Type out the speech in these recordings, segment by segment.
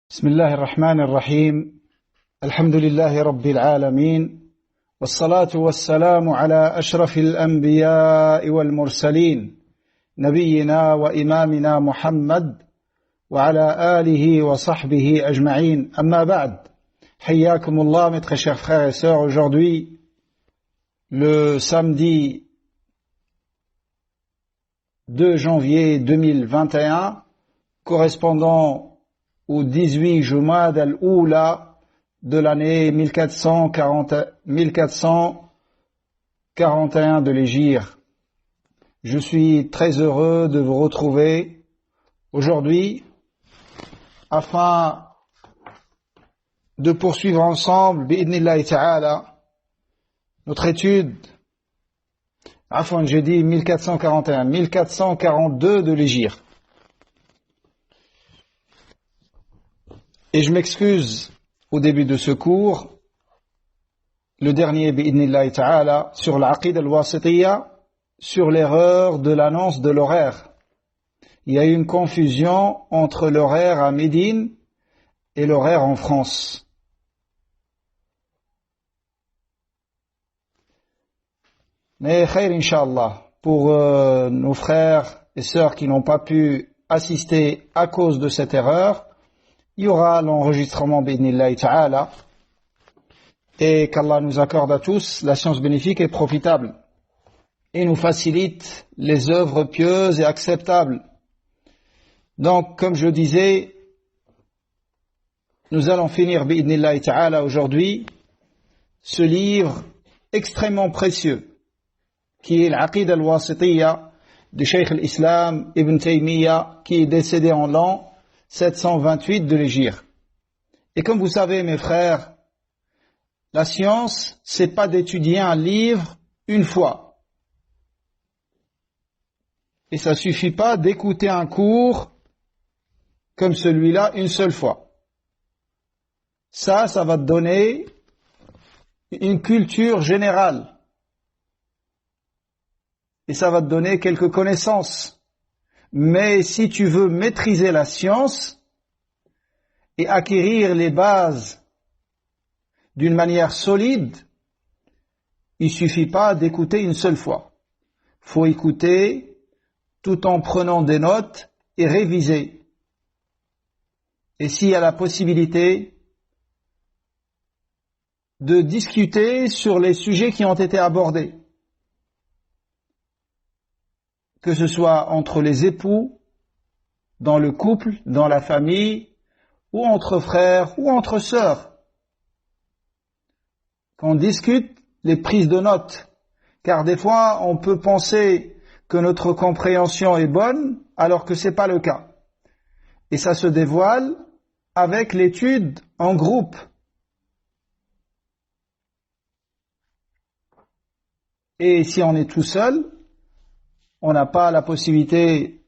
بسم الله الرحمن الرحيم. الحمد لله رب العالمين، والصلاة والسلام على أشرف الأنبياء والمرسلين، نبينا وإمامنا محمد وعلى آله وصحبه أجمعين. أما بعد، حياكم الله mes très chers frères et sœurs. Aujourd'hui, le samedi 2 janvier 2021, correspondant au 18 Jumad al-Oula de l'année 1441 de l'Hégire. Je suis très heureux de vous retrouver aujourd'hui afin de poursuivre ensemble, bi'idhnillahi ta'ala, notre étude, j'ai dit 1442 de l'Hégire. Et je m'excuse au début de ce cours, le dernier bi'idhnillahi ta'ala, sur l'aqid al-wasitiyya, sur l'erreur de l'annonce de l'horaire. Il y a eu une confusion entre l'horaire à Médine et l'horaire en France. Mais khair inch'Allah, pour nos frères et sœurs qui n'ont pas pu assister à cause de cette erreur, il y aura l'enregistrement bi'idhnillahi ta'ala, et qu'Allah nous accorde à tous la science bénéfique et profitable et nous facilite les œuvres pieuses et acceptables. Donc, comme je disais, nous allons finir bi'idhnillahi ta'ala aujourd'hui ce livre extrêmement précieux qui est l'Aqid al-Wasitiyya de Cheikh al-Islam Ibn Taymiyyah, qui est décédé en l'an 728 de l'Hégire. Et comme vous savez, mes frères, la science, c'est pas d'étudier un livre une fois. Et ça suffit pas d'écouter un cours comme celui-là une seule fois. Ça va te donner une culture générale. Et ça va te donner quelques connaissances. Mais si tu veux maîtriser la science et acquérir les bases d'une manière solide, il suffit pas d'écouter une seule fois. Faut écouter tout en prenant des notes et réviser. Et s'il y a la possibilité de discuter sur les sujets qui ont été abordés, que ce soit entre les époux, dans le couple, dans la famille, ou entre frères, ou entre sœurs, qu'on discute les prises de notes, car des fois on peut penser que notre compréhension est bonne, alors que c'est pas le cas. Et ça se dévoile avec l'étude en groupe. Et si on est tout seul, on n'a pas la possibilité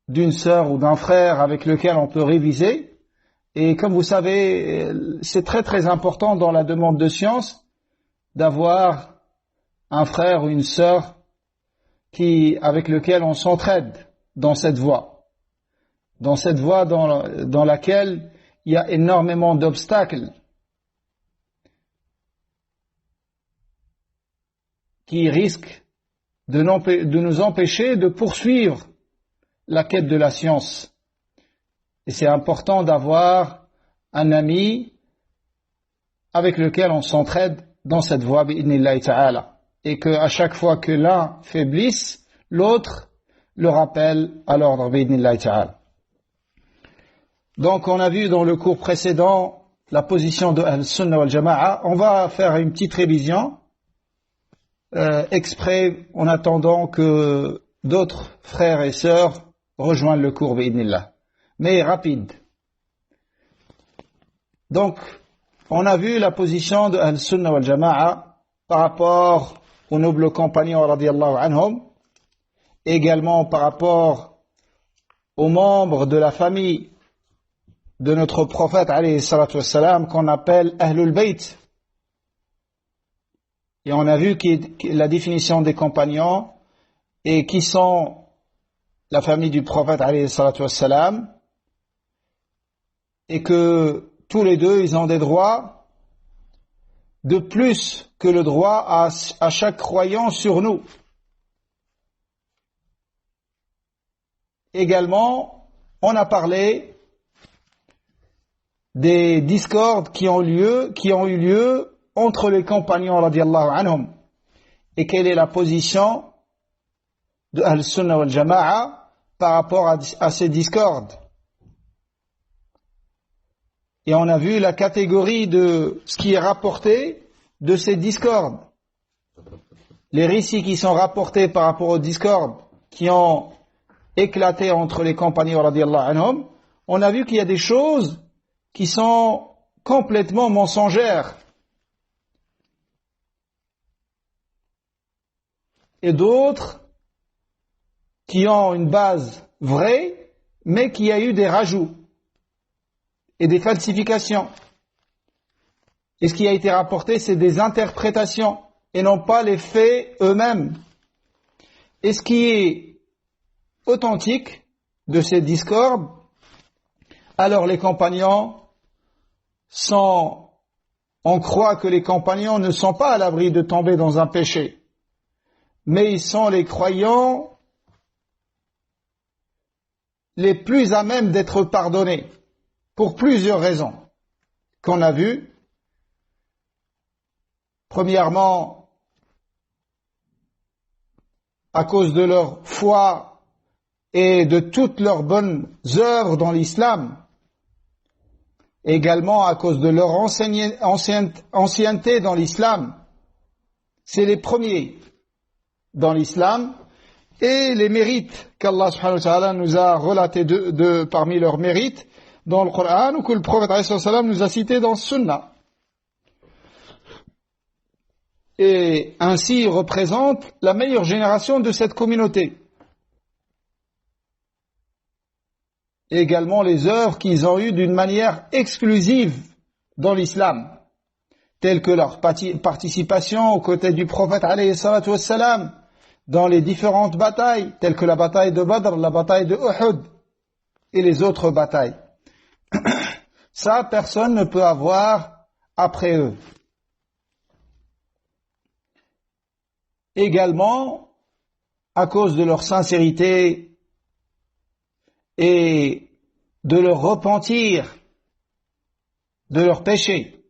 d'une sœur ou d'un frère avec lequel on peut réviser. Et comme vous savez, c'est très très important dans la demande de science d'avoir un frère ou une sœur avec lequel on s'entraide dans cette voie. Dans cette voie dans laquelle il y a énormément d'obstacles qui risquent de nous empêcher de poursuivre la quête de la science. Et c'est important d'avoir un ami avec lequel on s'entraide dans cette voie, bi'idhnillahi ta'ala. Et qu'à chaque fois que l'un faiblisse, l'autre le rappelle à l'ordre, bi'idhnillahi ta'ala. Donc on a vu dans le cours précédent la position de Ahl-Sunnah wal Jama'a. On va faire une petite révision exprès en attendant que d'autres frères et sœurs rejoignent le cours bi'idhnillah. Mais rapide. Donc, on a vu la position de Ahl-Sunnah wal Jama'a par rapport aux nobles compagnons radiyallahu anhum, également par rapport aux membres de la famille de notre prophète alayhi salatu wassalam qu'on appelle Ahlul Bayt. Et on a vu la définition des compagnons et qui sont la famille du prophète alayhi salatu wassalam. et que tous les deux, ils ont des droits de plus que le droit à chaque croyant sur nous. Également, on a parlé des discordes qui ont eu lieu entre les compagnons radiyallahu anhum, et quelle est la position de Ahl-Sunnah wal Jama'a par rapport à ces discordes. Et on a vu la catégorie de ce qui est rapporté de ces discordes. Les récits qui sont rapportés par rapport aux discordes qui ont éclaté entre les compagnons radiyallahu anhum, on a vu qu'il y a des choses qui sont complètement mensongères et d'autres qui ont une base vraie mais qui a eu des rajouts et des falsifications. Et ce qui a été rapporté, c'est des interprétations et non pas les faits eux-mêmes. Et ce qui est authentique de ces discordes, alors les compagnons on croit que les compagnons ne sont pas à l'abri de tomber dans un péché, mais ils sont les croyants les plus à même d'être pardonnés, pour plusieurs raisons qu'on a vues. Premièrement, à cause de leur foi et de toutes leurs bonnes œuvres dans l'islam, également à cause de leur ancienneté dans l'islam. C'est les premiers dans l'islam, et les mérites qu'Allah subhanahu wa ta'ala nous a relatés parmi leurs mérites dans le Coran, ou que le prophète alayhi salam nous a cités dans le Sunna. Et ainsi ils représentent la meilleure génération de cette communauté. Et également les œuvres qu'ils ont eues d'une manière exclusive dans l'islam, telles que leur participation aux côtés du prophète alayhi salatu wassalam dans les différentes batailles, telles que la bataille de Badr, la bataille de Uhud et les autres batailles. Ça, personne ne peut avoir après eux. Également, à cause de leur sincérité et de leur repentir de leurs péchés,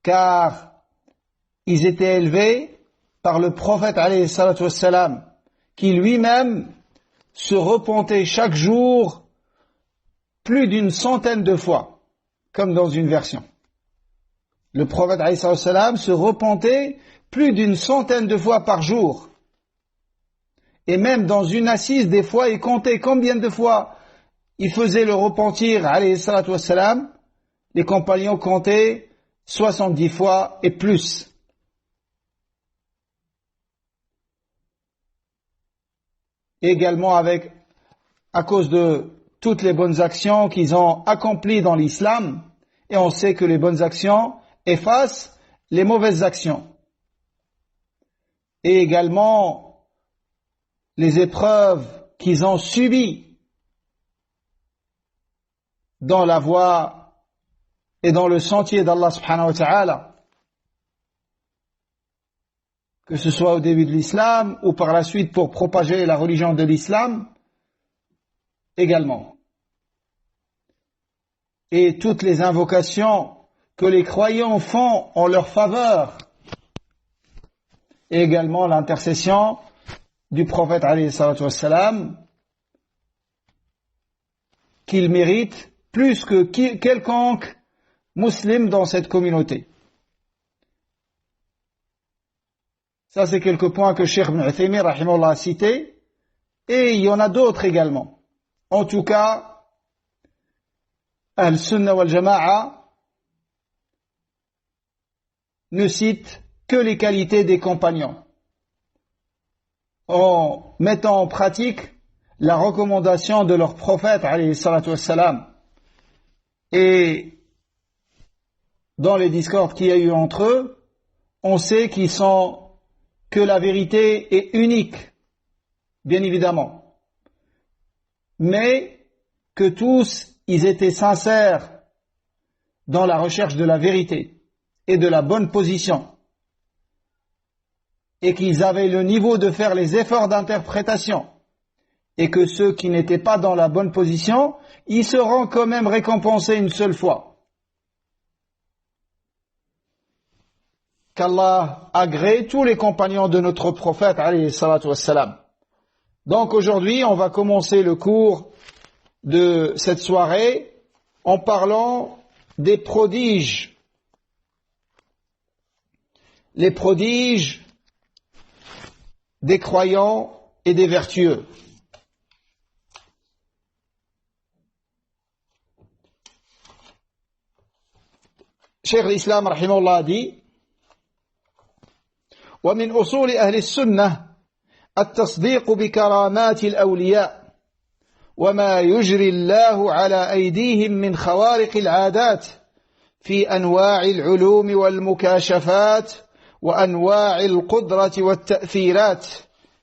car ils étaient élevés par le prophète alayhi salatu wassalam, qui lui-même se repentait chaque jour plus d'une centaine de fois, comme dans une version. Le prophète alayhi salatu wassalam se repentait plus d'une centaine de fois par jour. Et même dans une assise, des fois, il comptait combien de fois il faisait le repentir, alayhi salatu wassalam. Les compagnons comptaient 70 fois et plus. Également à cause de toutes les bonnes actions qu'ils ont accomplies dans l'islam, et on sait que les bonnes actions effacent les mauvaises actions. Et également les épreuves qu'ils ont subies dans la voie et dans le sentier d'Allah subhanahu wa ta'ala, que ce soit au début de l'islam ou par la suite pour propager la religion de l'islam également. Et toutes les invocations que les croyants font en leur faveur, et également l'intercession du prophète alayhi salatu wassalam, qu'il mérite plus que quelconque musulman dans cette communauté. Ça, c'est quelques points que Cheikh Ibn Uthaymin rahimahullah a cités, et il y en a d'autres également. En tout cas, Ahl-Sunnah wal Jama'a ne cite que les qualités des compagnons, en mettant en pratique la recommandation de leur prophète alayhi salatu wassalam. Et dans les discordes qu'il y a eu entre eux, on sait que la vérité est unique, bien évidemment, mais que tous ils étaient sincères dans la recherche de la vérité et de la bonne position, et qu'ils avaient le niveau de faire les efforts d'interprétation, et que ceux qui n'étaient pas dans la bonne position, ils seront quand même récompensés une seule fois. Qu'Allah agrée tous les compagnons de notre prophète, alayhi salatu wassalam. Donc aujourd'hui, on va commencer le cours de cette soirée en parlant des prodiges. Les prodiges des croyants et des vertueux. Cheikh l'Islam rahimahullah dit: ومن أصول أهل السنة التصديق بكرامات الأولياء وما يجري الله على أيديهم من خوارق العادات في أنواع العلوم والمكاشفات وأنواع القدرة والتأثيرات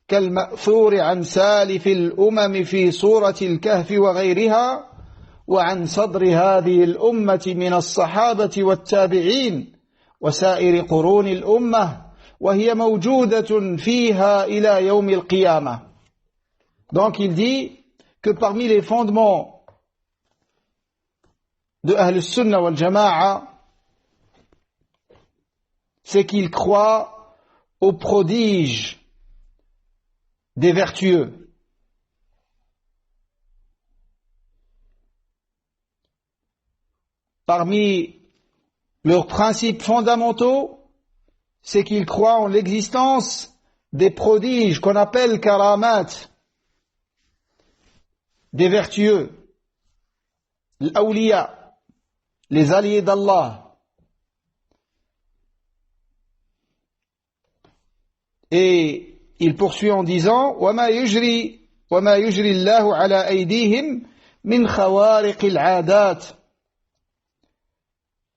كالمأثور عن سالف الأمم في سورة الكهف وغيرها وعن صدر هذه الأمة من الصحابة والتابعين وسائر قرون الأمة وهي موجودة فيها إلى يوم القيامة. Donc il dit que parmi les fondements de Ahl al-Sunnah wal Jama'a, c'est qu'ils croient aux prodiges des vertueux. Parmi leurs principes fondamentaux, c'est qu'ils croient en l'existence des prodiges qu'on appelle karamat, des vertueux, l'awliya, les alliés d'Allah. Et il poursuit en disant: وَمَا يُجْرِي اللَّهُ عَلَى أَيْدِيهِمْ مِنْ خَوَارِقِ الْعَادَاتِ.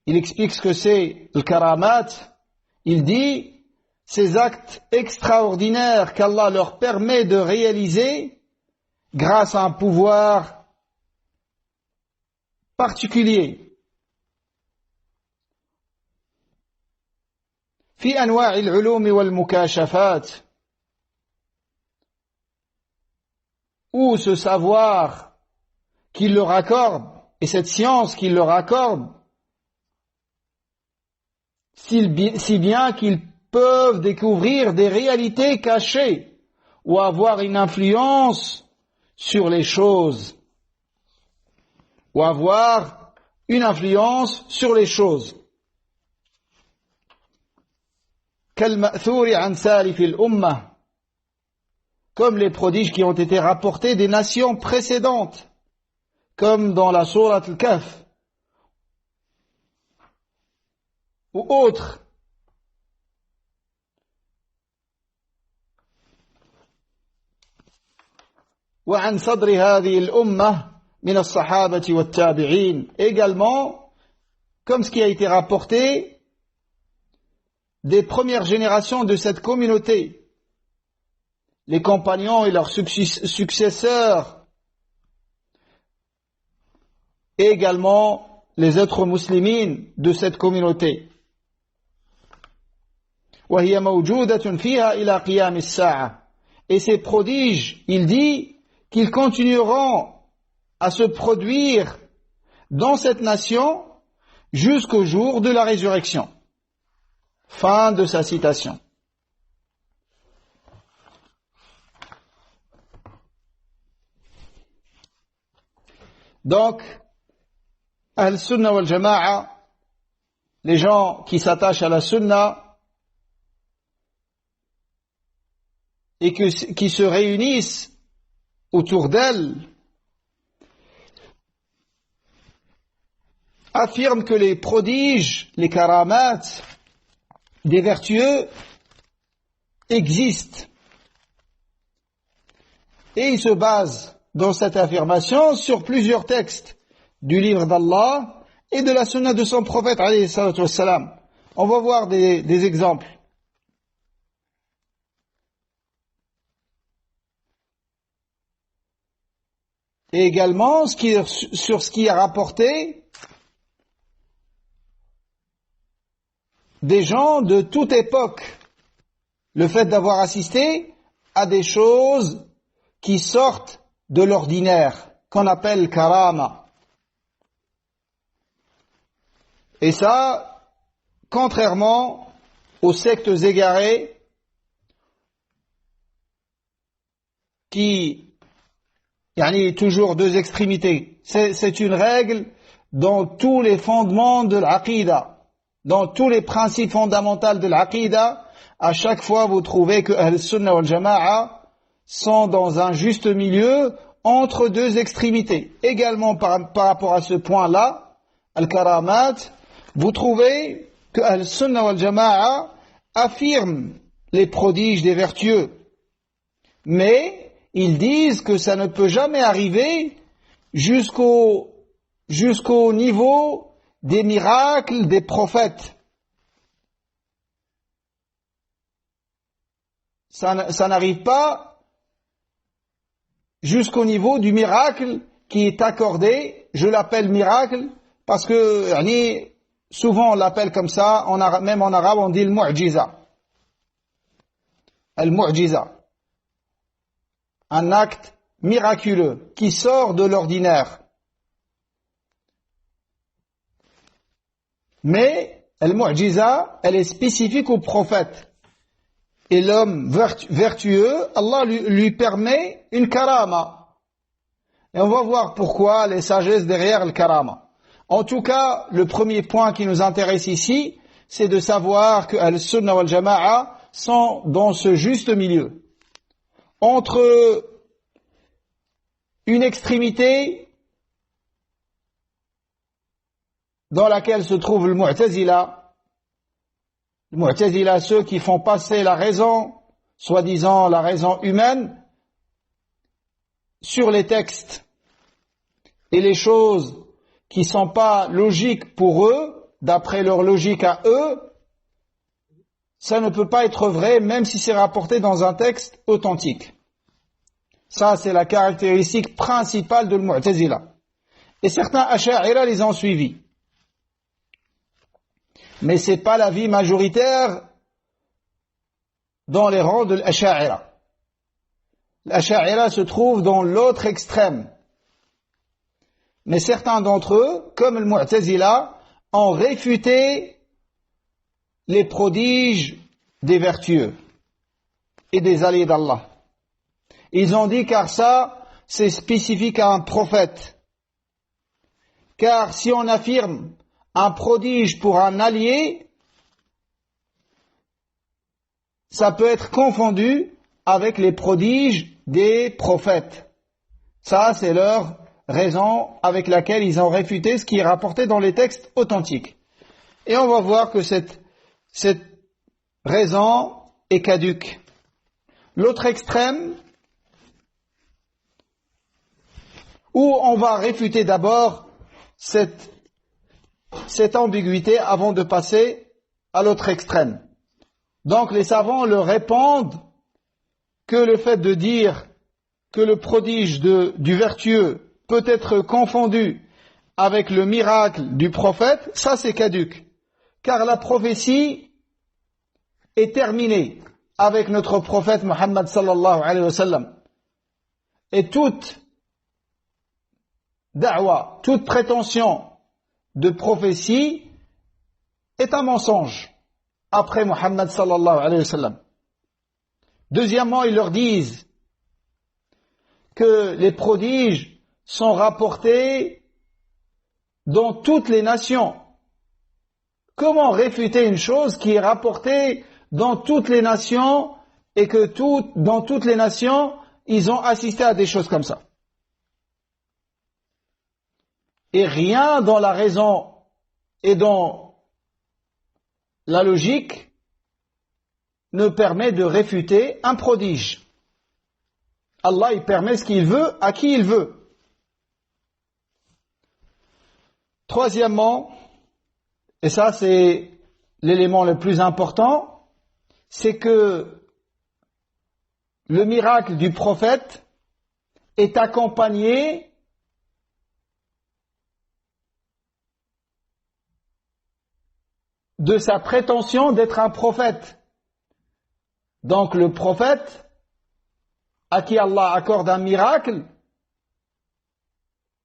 Il explique ce que c'est le karamat. Il dit: ces actes extraordinaires qu'Allah leur permet de réaliser grâce à un pouvoir particulier. في أنواع العلوم والمكاشفات, où ce savoir qu'il leur accorde et cette science qu'il leur accorde, si bien qu'ils peuvent découvrir des réalités cachées ou avoir une influence sur les choses. Ou avoir une influence sur les choses. كالمأثور عن سالف الأمة, comme les prodiges qui ont été rapportés des nations précédentes, comme dans la sourate al-Kahf, ou autres. وعن صدر هذه الأمة من الصحابة والتابعين, également comme ce qui a été rapporté des premières générations de cette communauté, les compagnons et leurs successeurs, et également les êtres muslimines de cette communauté. وهي موجودة فيها إلى قيام الساعة. Et ces prodiges, il dit qu'ils continueront à se produire dans cette nation jusqu'au jour de la résurrection. Fin de sa citation. Donc, Ahl-Sunnah wal Jama'a, les gens qui s'attachent à la Sunna et qui se réunissent autour d'elle, affirment que les prodiges, les karamats des vertueux existent. Et ils se basent dans cette affirmation sur plusieurs textes du livre d'Allah et de la sunna de son prophète alayhi salatu wassalam. On va voir des exemples. et également sur ce qui est rapporté des gens de toute époque. Le fait d'avoir assisté à des choses qui sortent de l'ordinaire, qu'on appelle karama. Et ça, contrairement aux sectes égarées qui, toujours deux extrémités. C'est une règle dans tous les fondements de l'aqida, dans tous les principes fondamentaux de l'aqida. À chaque fois, vous trouvez que Ahl-Sunnah wal Jama'a sont dans un juste milieu entre deux extrémités. Également par rapport à ce point-là, Al-Karamat, vous trouvez que Ahl-Sunnah wal Jama'a affirme les prodiges des vertueux. Mais ils disent que ça ne peut jamais arriver jusqu'au niveau des miracles des prophètes. Ça n'arrive pas jusqu'au niveau du miracle qui est accordé. Je l'appelle miracle parce que souvent on l'appelle comme ça, même en arabe on dit le mu'jiza. Al-mu'jiza. Un acte miraculeux qui sort de l'ordinaire. Mais al-mu'jiza, elle est spécifique au prophète. Et l'homme vertueux, Allah lui permet une karama. Et on va voir pourquoi les sagesses derrière le karama. En tout cas, le premier point qui nous intéresse ici, c'est de savoir que Al-Sunnah wal Jama'a sont dans ce juste milieu. Entre une extrémité dans laquelle se trouve le Mu'tazila, ceux qui font passer la raison, soi-disant la raison humaine, sur les textes et les choses qui ne sont pas logiques pour eux, d'après leur logique à eux, ça ne peut pas être vrai même si c'est rapporté dans un texte authentique. Ça, c'est la caractéristique principale de l'Mu'tazila. Et certains Asha'ira les ont suivis. Mais ce n'est pas l'avis majoritaire dans les rangs de l'Asha'ira. L'Asha'ira se trouve dans l'autre extrême. Mais certains d'entre eux, comme le Mu'tazila, ont réfuté les prodiges des vertueux et des alliés d'Allah. Ils ont dit car ça, c'est spécifique à un prophète. Car si on affirme un prodige pour un allié, ça peut être confondu avec les prodiges des prophètes. Ça, c'est leur raison avec laquelle ils ont réfuté ce qui est rapporté dans les textes authentiques. Et on va voir que cette raison est caduque. L'autre extrême, où on va réfuter d'abord cette ambiguïté avant de passer à l'autre extrême. Donc les savants leur répondent que le fait de dire que le prodige du vertueux peut être confondu avec le miracle du prophète, ça c'est caduque. Car la prophétie est terminée avec notre prophète Muhammad sallallahu alayhi wa sallam. Et toute da'wa, toute prétention de prophétie est un mensonge après Muhammad sallallahu alayhi wa sallam. Deuxièmement, ils leur disent que les prodiges sont rapportés dans toutes les nations. Comment réfuter une chose qui est rapportée dans toutes les nations et que dans toutes les nations, ils ont assisté à des choses comme ça? Et rien dans la raison et dans la logique ne permet de réfuter un prodige. Allah, il permet ce qu'il veut à qui il veut. Troisièmement, et ça c'est l'élément le plus important, c'est que le miracle du prophète est accompagné de sa prétention d'être un prophète. Donc le prophète, à qui Allah accorde un miracle,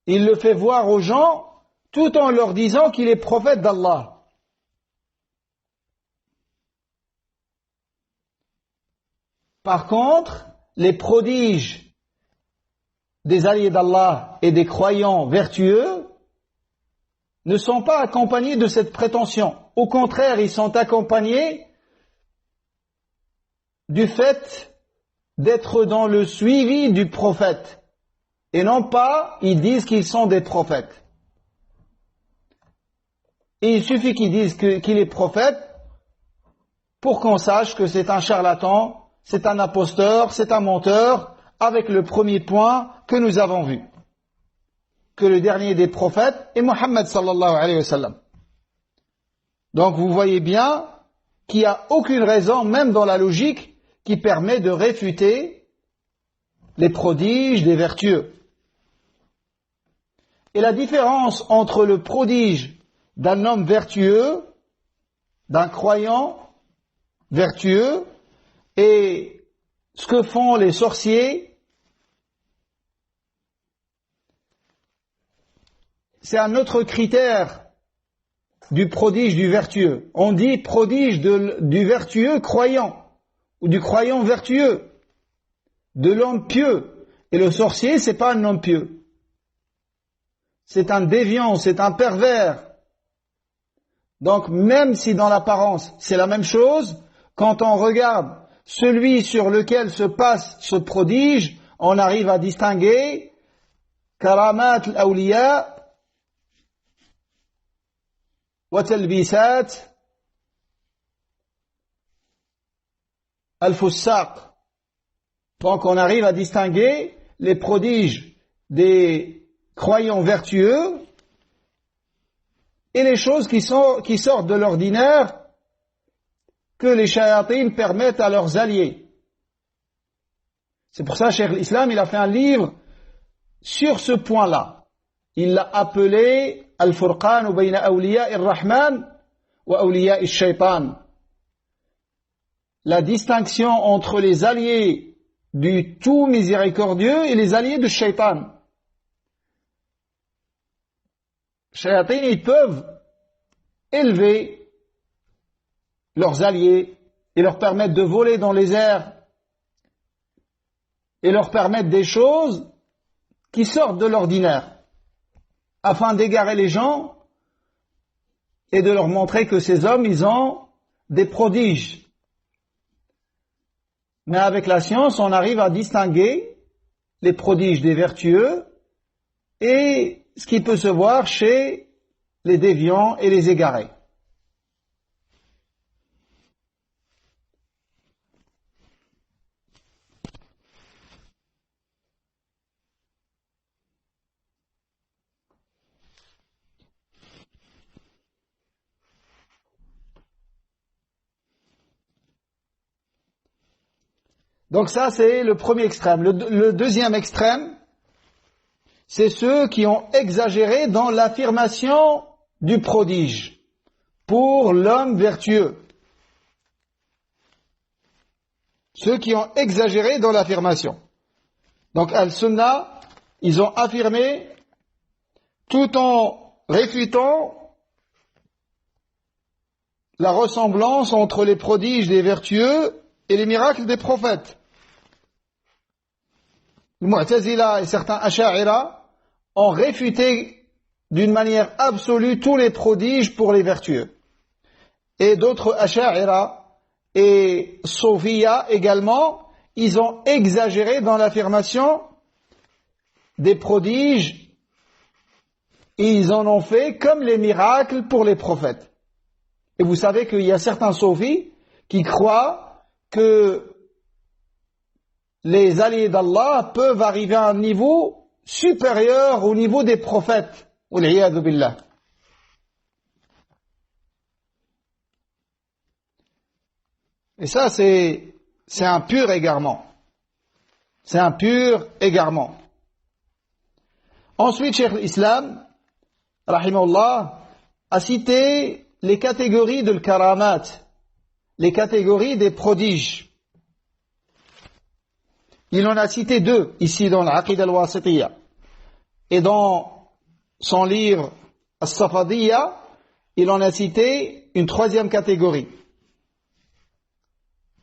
il le fait voir aux gens tout en leur disant qu'il est prophète d'Allah. Par contre, les prodiges des alliés d'Allah et des croyants vertueux ne sont pas accompagnés de cette prétention. Au contraire, ils sont accompagnés du fait d'être dans le suivi du prophète. Et non pas, ils disent qu'ils sont des prophètes. Et il suffit qu'ils disent qu'il est prophète pour qu'on sache que c'est un charlatan, c'est un imposteur, c'est un menteur, avec le premier point que nous avons vu. Que le dernier des prophètes est Mohammed sallallahu alayhi wa sallam. Donc vous voyez bien qu'il n'y a aucune raison, même dans la logique, qui permet de réfuter les prodiges des vertueux. Et la différence entre le prodige d'un homme vertueux, d'un croyant vertueux, et ce que font les sorciers, c'est un autre critère du prodige du vertueux. On dit prodige du vertueux croyant, ou du croyant vertueux, de l'homme pieux. Et le sorcier, c'est pas un homme pieux. C'est un déviant, c'est un pervers. Donc même si dans l'apparence c'est la même chose, quand on regarde celui sur lequel se passe ce prodige, on arrive à distinguer karamat al-awliya wa talbisat al-fussaq. Donc on arrive à distinguer les prodiges des croyants vertueux et les choses qui sortent de l'ordinaire que les shayatines permettent à leurs alliés. C'est pour ça que Cheikh l'Islam, il a fait un livre sur ce point-là. Il l'a appelé Al-Furqan bayna awliya ar-Rahman wa awliya ash-Shaytan. La distinction entre les alliés du tout miséricordieux et les alliés du Shaytan. Shayatines, ils peuvent élever leurs alliés et leur permettre de voler dans les airs et leur permettre des choses qui sortent de l'ordinaire afin d'égarer les gens et de leur montrer que ces hommes, ils ont des prodiges. Mais avec la science, on arrive à distinguer les prodiges des vertueux et ce qui peut se voir chez les déviants et les égarés. Donc ça, c'est le premier extrême. Le deuxième extrême, c'est ceux qui ont exagéré dans l'affirmation du prodige pour l'homme vertueux. Ceux qui ont exagéré dans l'affirmation. Donc Al-Sunnah, ils ont affirmé tout en réfutant la ressemblance entre les prodiges des vertueux et les miracles des prophètes. Les Mu'tazila et certains Asha'ira ont réfuté d'une manière absolue tous les prodiges pour les vertueux. Et d'autres Asha'ira et Sofiya également, ils ont exagéré dans l'affirmation des prodiges et ils en ont fait comme les miracles pour les prophètes. Et vous savez qu'il y a certains Sofis qui croient que les alliés d'Allah peuvent arriver à un niveau supérieur au niveau des prophètes. Wal-'iyadhu billah. Et ça, c'est un pur égarement. C'est un pur égarement. Ensuite, Cheikh l'Islam, rahimahullah, a cité les catégories de l'karamat, les catégories des prodiges. Il en a cité deux ici dans l'Aqidah al-Wasitiyya. Et dans son livre As-Safadiyya, il en a cité une troisième catégorie.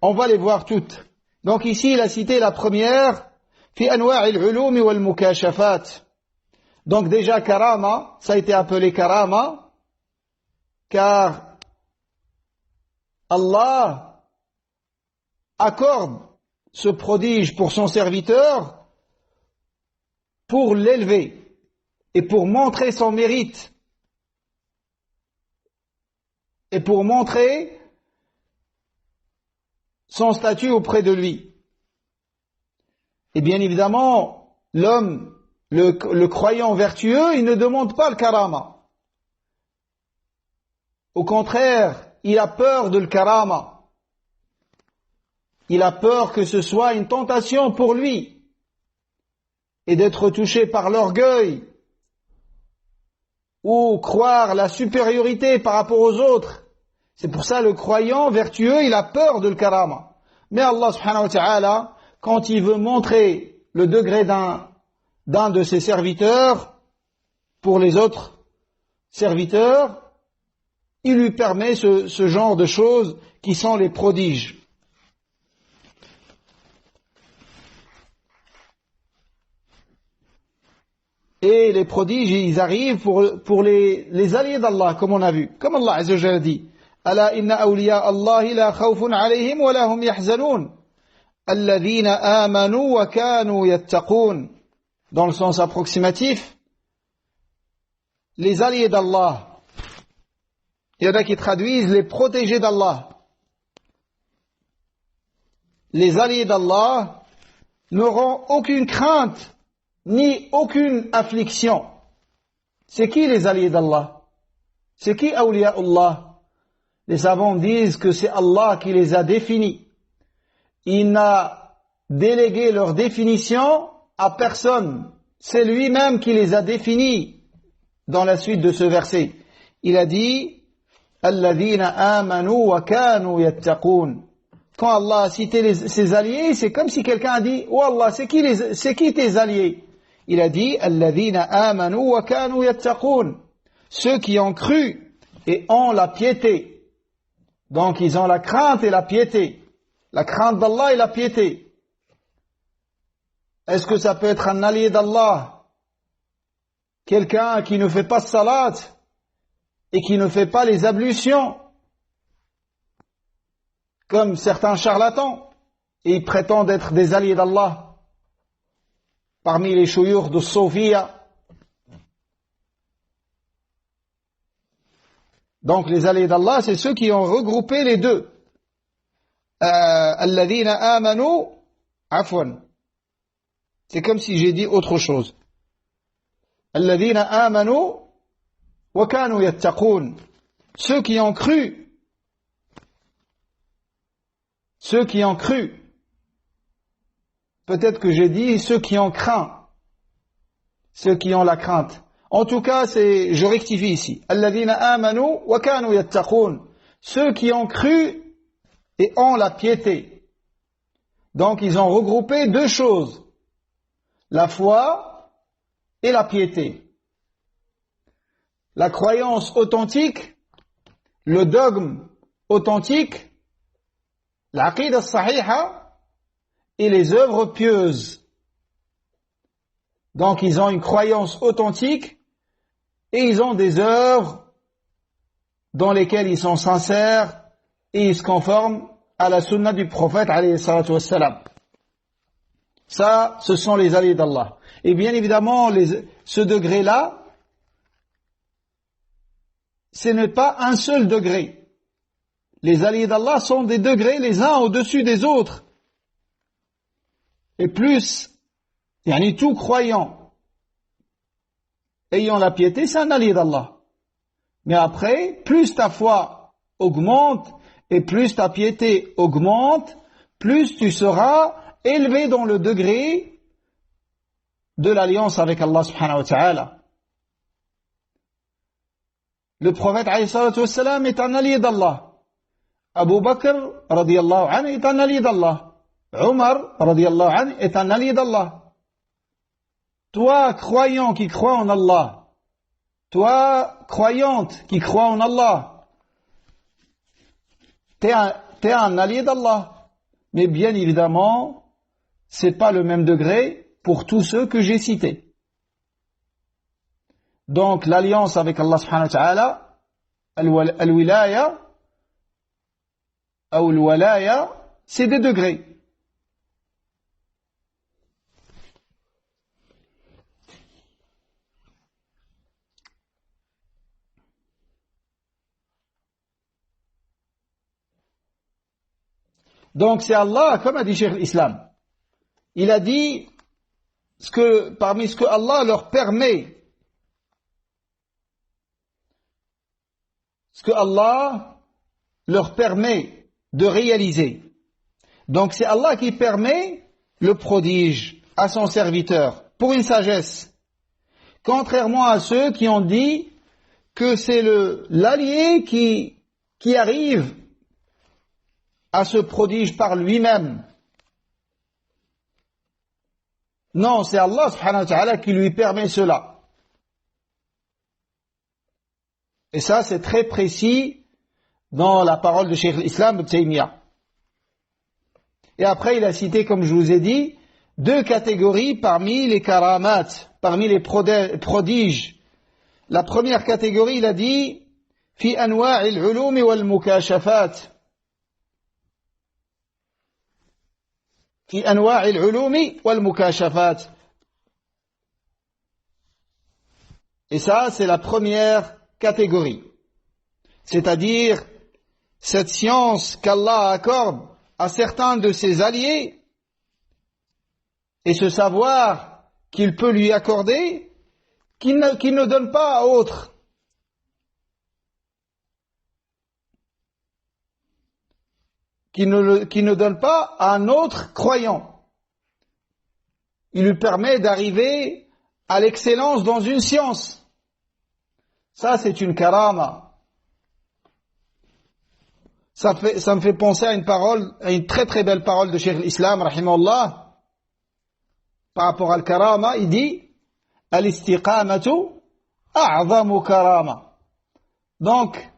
On va les voir toutes. Donc ici, il a cité la première, fi anwa'il ulumi wal mukashafat. Donc déjà, karama, ça a été appelé karama, car Allah accorde ce prodige pour son serviteur pour l'élever et pour montrer son mérite et pour montrer son statut auprès de lui. Et bien évidemment, l'homme, le croyant vertueux, il ne demande pas le karama. Au contraire, il a peur de le karama. Il a peur que ce soit une tentation pour lui et d'être touché par l'orgueil ou croire la supériorité par rapport aux autres. C'est pour ça le croyant vertueux, il a peur de le karama. Mais Allah subhanahu wa ta'ala, quand il veut montrer le degré d'un de ses serviteurs pour les autres serviteurs, il lui permet ce genre de choses qui sont les prodiges. Et les prodiges, ils arrivent pour les alliés d'Allah, comme on a vu. Comme Allah Azza wa Jalla dit, Ala inna awliya Allahi la khawfun alayhim wa la hum yahzanun. Alladhina amanu wa kanu yattaqun. Dans le sens approximatif, les alliés d'Allah. Il y en a qui traduisent les protégés d'Allah. Les alliés d'Allah n'auront aucune crainte ni aucune affliction. C'est qui les alliés d'Allah? C'est qui awliya Allah? Les savants disent que c'est Allah qui les a définis. Il n'a délégué leur définition à personne. C'est lui-même qui les a définis dans la suite de ce verset. Il a dit Alladhina amanu wa kanu yattaqun. Quand Allah a cité ses alliés, c'est comme si quelqu'un a dit oh Allah, c'est qui tes alliés? Il a dit Alladhina amanu wa kanu yattaqun. Ceux qui ont cru et ont la piété. Donc ils ont la crainte et la piété. La crainte d'Allah et la piété. Est-ce que ça peut être un allié d'Allah? Quelqu'un qui ne fait pas salat et qui ne fait pas les ablutions, comme certains charlatans, et ils prétendent être des alliés d'Allah. Parmi les chouyours de Sophia. Donc les alliés d'Allah, c'est ceux qui ont regroupé les deux. Alladhina amanu, afwan. C'est comme si j'ai dit autre chose. Alladhina amanu wa kanu yattaqun. Ceux qui ont cru. Ceux qui ont cru. Peut-être que j'ai dit ceux qui ont craint. Ceux qui ont la crainte. En tout cas, je rectifie ici. Alladhina amanu wa kanu yattaqun. Ceux qui ont cru et ont la piété. Donc ils ont regroupé deux choses. La foi et la piété. La croyance authentique, le dogme authentique, l'aqidah sahiha, et les œuvres pieuses. Donc ils ont une croyance authentique et ils ont des œuvres dans lesquelles ils sont sincères et ils se conforment à la sunna du prophète alayhi salatu wassalam. Ça, ce sont les alliés d'Allah. Et bien évidemment, ce degré-là, ce n'est pas un seul degré. Les alliés d'Allah sont des degrés les uns au-dessus des autres. Et plus, tout croyant ayant la piété, c'est un allié d'Allah. Mais après, plus ta foi augmente et plus ta piété augmente, plus tu seras élevé dans le degré de l'alliance avec Allah subhanahu wa ta'ala. Le prophète alayhi salatu wassalam est un allié d'Allah. Abu Bakr radiyallahu anhu est un allié d'Allah. Omar radiyallahu anhu est un allié d'Allah. Toi, croyant qui crois en Allah, toi, croyante qui crois en Allah, t'es un allié d'Allah. Mais bien évidemment, c'est pas le même degré pour tous ceux que j'ai cités. Donc, l'alliance avec Allah subhanahu wa ta'ala, al-wilaya, ou al-walaya, c'est des degrés. Donc c'est Allah, comme a dit Cheikh l'Islam. Il a dit parmi ce que Allah leur permet, ce que Allah leur permet de réaliser. Donc c'est Allah qui permet le prodige à son serviteur pour une sagesse. Contrairement à ceux qui ont dit que c'est l'allié qui arrive à ce prodige par lui-même. Non, c'est Allah subhanahu wa ta'ala qui lui permet cela. Et ça, c'est très précis dans la parole de Cheikh l'Islam Ibn Taymiyyah. Et après, il a cité, comme je vous ai dit, deux catégories parmi les karamat, parmi les prodiges. La première catégorie, il a dit fi anwa'il ulum wal mukashafat. في أنواع العلوم والمكاشفات. Et ça, c'est la première catégorie. C'est-à-dire, cette science qu'Allah accorde à certains de ses alliés, et ce savoir qu'il peut lui accorder, qu'il ne donne pas à autres. Qui ne donne pas à un autre croyant. Il lui permet d'arriver à l'excellence dans une science. Ça, c'est une karama. Ça me fait penser à une très très belle parole de Cheikh l'Islam, rahimahullah. Par rapport à la karama, il dit al-istiqamatu a'zamu karama. Donc,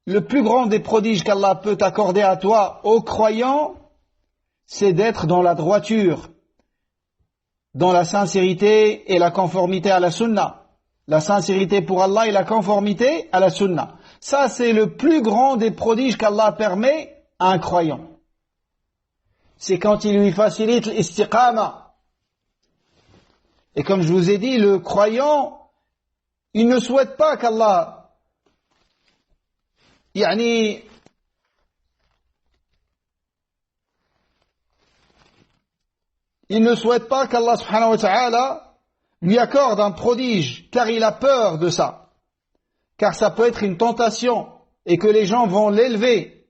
le plus grand des prodiges qu'Allah peut accorder à toi, ô croyant, c'est d'être dans la droiture, dans la sincérité et la conformité à la sunna. La sincérité pour Allah et la conformité à la sunna. Ça, c'est le plus grand des prodiges qu'Allah permet à un croyant. C'est quand il lui facilite l'istiqama. Et comme je vous ai dit, le croyant, il ne souhaite pas qu'Allah il ne souhaite pas qu'Allah subhanahu wa ta'ala lui accorde un prodige, car il a peur de ça. Car ça peut être une tentation, et que les gens vont l'élever.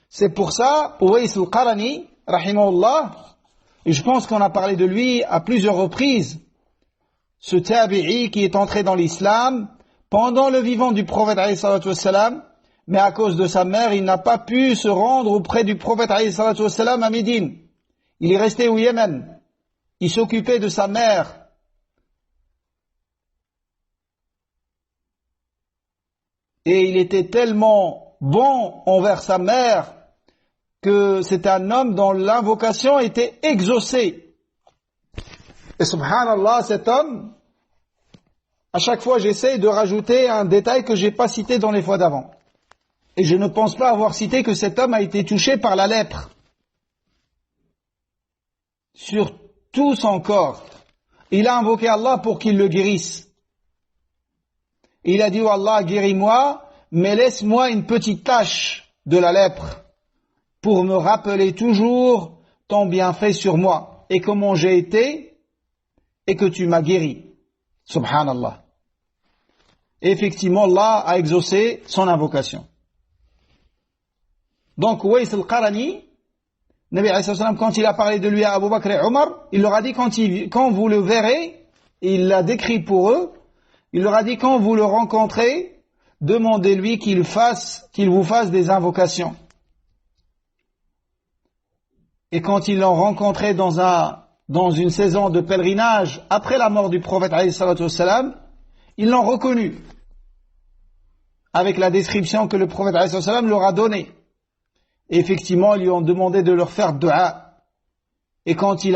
C'est pour ça, Uwais al-Qarani, rahimahullah, et je pense qu'on a parlé de lui à plusieurs reprises, ce tabi'i qui est entré dans l'islam pendant le vivant du prophète alayhi salatu wassalam, mais à cause de sa mère, il n'a pas pu se rendre auprès du prophète alayhi salatu wassalam à Médine. Il est resté au Yémen. Il s'occupait de sa mère. Et il était tellement bon envers sa mère que c'était un homme dont l'invocation était exaucée. Et subhanallah, cet homme, à chaque fois j'essaie de rajouter un détail que j'ai pas cité dans les fois d'avant. Et je ne pense pas avoir cité que cet homme a été touché par la lèpre. Sur tout son corps. Il a invoqué Allah pour qu'il le guérisse. Il a dit, oh Allah, guéris-moi, mais laisse-moi une petite tache de la lèpre pour me rappeler toujours ton bienfait sur moi et comment j'ai été et que tu m'as guéri. Subhanallah. Et effectivement, Allah a exaucé son invocation. Donc, Uwais al-Qarani, Nabi alayhi salam, quand il a parlé de lui à Abu Bakr et Omar, il leur a dit quand vous le verrez, et il l'a décrit pour eux, il leur a dit quand vous le rencontrez, demandez-lui qu'il vous fasse des invocations. Et quand ils l'ont rencontré dans une saison de pèlerinage, après la mort du prophète alayhi salatu wassalam, ils l'ont reconnu, avec la description que le prophète alayhi salatu wassalam leur a donnée. Et effectivement, ils lui ont demandé de leur faire dua. Et quand ils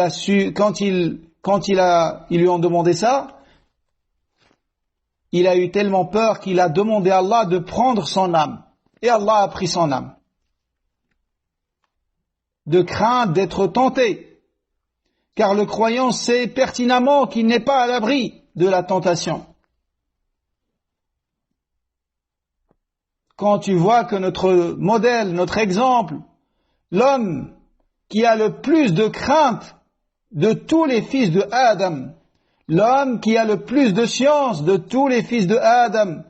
lui ont demandé ça, il a eu tellement peur qu'il a demandé à Allah de prendre son âme. Et Allah a pris son âme. De crainte d'être tenté. Car le croyant sait pertinemment qu'il n'est pas à l'abri de la tentation. Quand tu vois que notre modèle, notre exemple, l'homme qui a le plus de crainte de tous les fils de Adam, l'homme qui a le plus de science de tous les fils de Adam,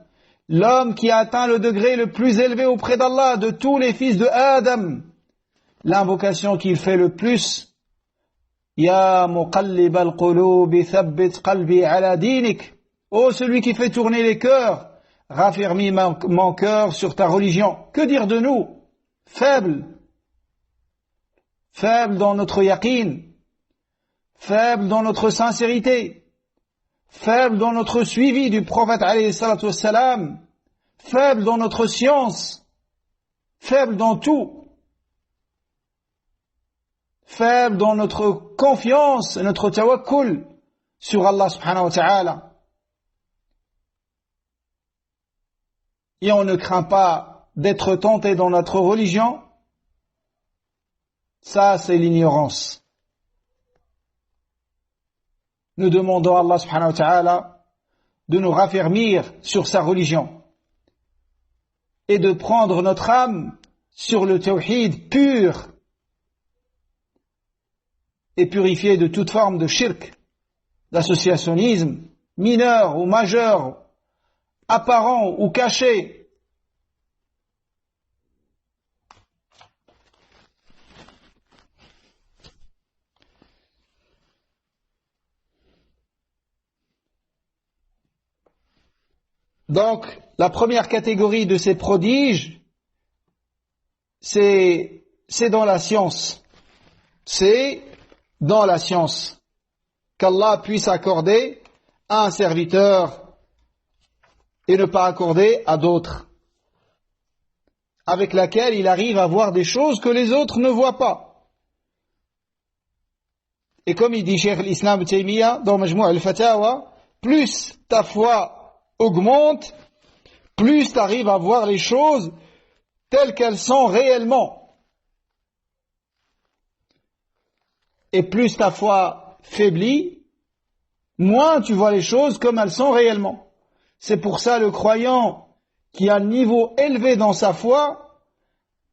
l'homme qui a atteint le degré le plus élevé auprès d'Allah de tous les fils de Adam, l'invocation qu'il fait le plus, Ya muqallib al-qulubi thabbit qalbi ala dinik, ô celui qui fait tourner les cœurs, raffermis mon cœur sur ta religion. Que dire de nous? Faibles dans notre yaqin, faibles dans notre sincérité, faibles dans notre suivi du prophète alayhi salatu wassalam, faibles dans notre science, faibles dans tout, faibles dans notre confiance et notre tawakkul sur Allah subhanahu wa ta'ala. Et on ne craint pas d'être tenté dans notre religion. Ça, c'est l'ignorance. Nous demandons à Allah subhanahu wa ta'ala de nous raffermir sur sa religion et de prendre notre âme sur le tawhid pur et purifié de toute forme de shirk, d'associationnisme, mineur ou majeur, apparent ou caché. Donc, la première catégorie de ces prodiges, c'est dans la science. C'est dans la science qu'Allah puisse accorder à un serviteur et ne pas accorder à d'autres, avec laquelle il arrive à voir des choses que les autres ne voient pas. Et comme il dit Cheikh l'Islam Ibn Taymiyyah dans Majmou' al-Fatawa, plus ta foi augmente, plus tu arrives à voir les choses telles qu'elles sont réellement. Et plus ta foi faiblit, moins tu vois les choses comme elles sont réellement. C'est pour ça le croyant qui a un niveau élevé dans sa foi,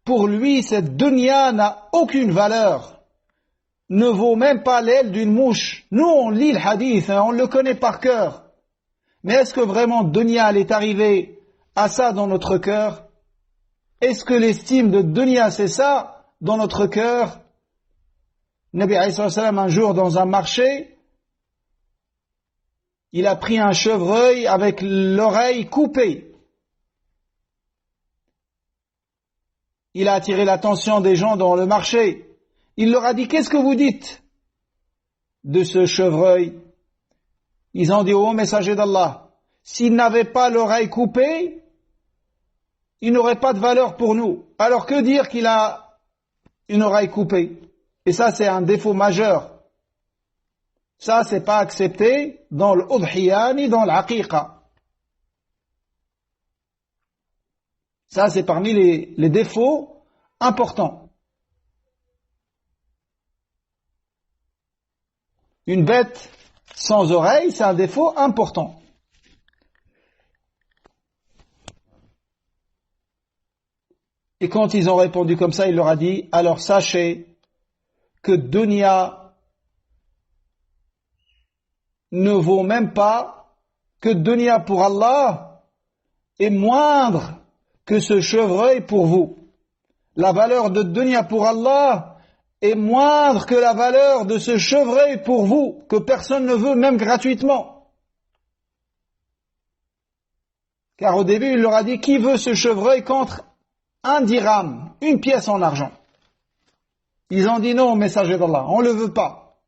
pour lui cette dunya n'a aucune valeur, ne vaut même pas l'aile d'une mouche. Nous on lit le hadith, on le connaît par cœur. Mais est-ce que vraiment dunya est arrivé à ça dans notre cœur? Est-ce que l'estime de dunya c'est ça dans notre cœur? Nabi alayhi salam un jour dans un marché, il a pris un chevreuil avec l'oreille coupée. Il a attiré l'attention des gens dans le marché. Il leur a dit, qu'est-ce que vous dites de ce chevreuil? Ils ont dit, ô messager d'Allah, s'il n'avait pas l'oreille coupée, il n'aurait pas de valeur pour nous. Alors que dire qu'il a une oreille coupée? Et ça, c'est un défaut majeur. Ça, c'est pas accepté dans l'udhiyya ni dans l'aqiqa. Ça, c'est parmi les défauts importants. Une bête sans oreille, c'est un défaut important. Et quand ils ont répondu comme ça, il leur a dit, alors sachez que dunya ne vaut même pas, que dunya pour Allah est moindre que ce chevreuil pour vous. La valeur de dunya pour Allah est moindre que la valeur de ce chevreuil pour vous, que personne ne veut même gratuitement. Car au début, il leur a dit, qui veut ce chevreuil contre un dirham, une pièce en argent? Ils ont dit non, messager d'Allah, on ne le veut pas.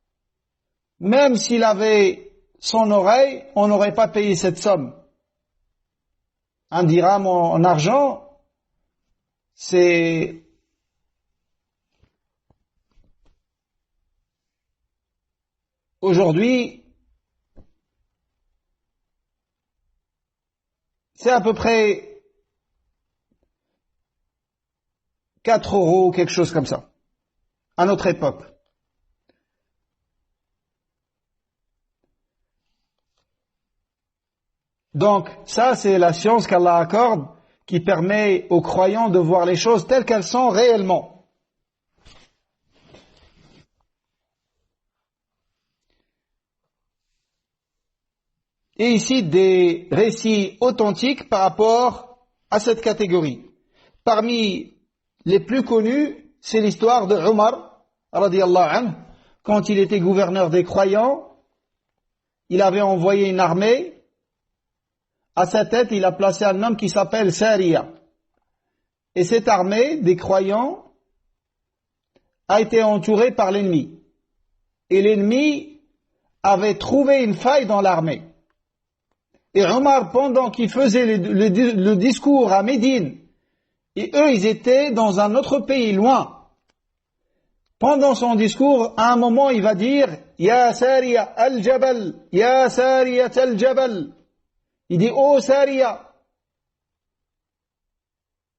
Même s'il avait son oreille, on n'aurait pas payé cette somme. Un dirham en argent, c'est aujourd'hui, c'est à peu près 4 euros, quelque chose comme ça, à notre époque. Donc, ça, c'est la science qu'Allah accorde, qui permet aux croyants de voir les choses telles qu'elles sont réellement. Et ici, des récits authentiques par rapport à cette catégorie. Parmi les plus connus, c'est l'histoire de Omar, radiyallahu anhu, quand il était gouverneur des croyants, il avait envoyé une armée. À sa tête, il a placé un homme qui s'appelle Sariya. Et cette armée des croyants a été entourée par l'ennemi. Et l'ennemi avait trouvé une faille dans l'armée. Et Omar, pendant qu'il faisait le discours à Médine, et eux, ils étaient dans un autre pays, loin. Pendant son discours, à un moment, il va dire « Ya Sariya al-Jabal, Ya Sariya al-Jabal » Il dit, oh Sariya,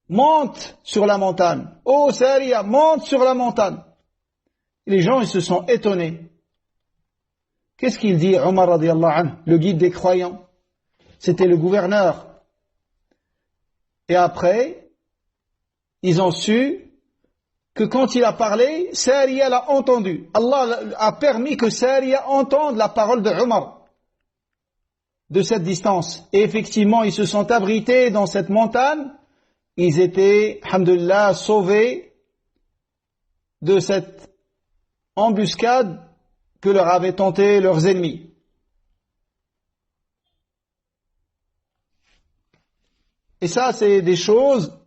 monte sur la montagne. Oh Sariya, monte sur la montagne. Et les gens, ils se sont étonnés. Qu'est-ce qu'il dit, Omar radiyallahu anhu, le guide des croyants? C'était le gouverneur. Et après, ils ont su que quand il a parlé, Sariya l'a entendu. Allah a permis que Sariya entende la parole de Omar de cette distance. Et effectivement, ils se sont abrités dans cette montagne. Ils étaient, alhamdoulilah, sauvés de cette embuscade que leur avaient tenté leurs ennemis. Et ça, c'est des choses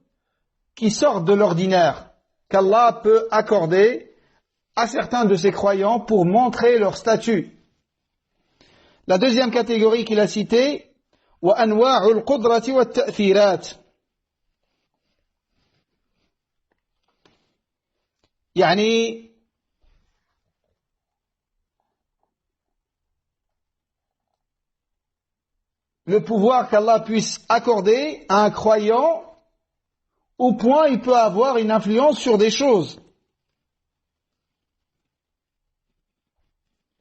qui sortent de l'ordinaire, qu'Allah peut accorder à certains de ses croyants pour montrer leur statut. La deuxième catégorie qu'il a citée, وأنواع القدرة والتأثيرات. يعني le pouvoir qu'Allah puisse accorder à un croyant au point il peut avoir une influence sur des choses.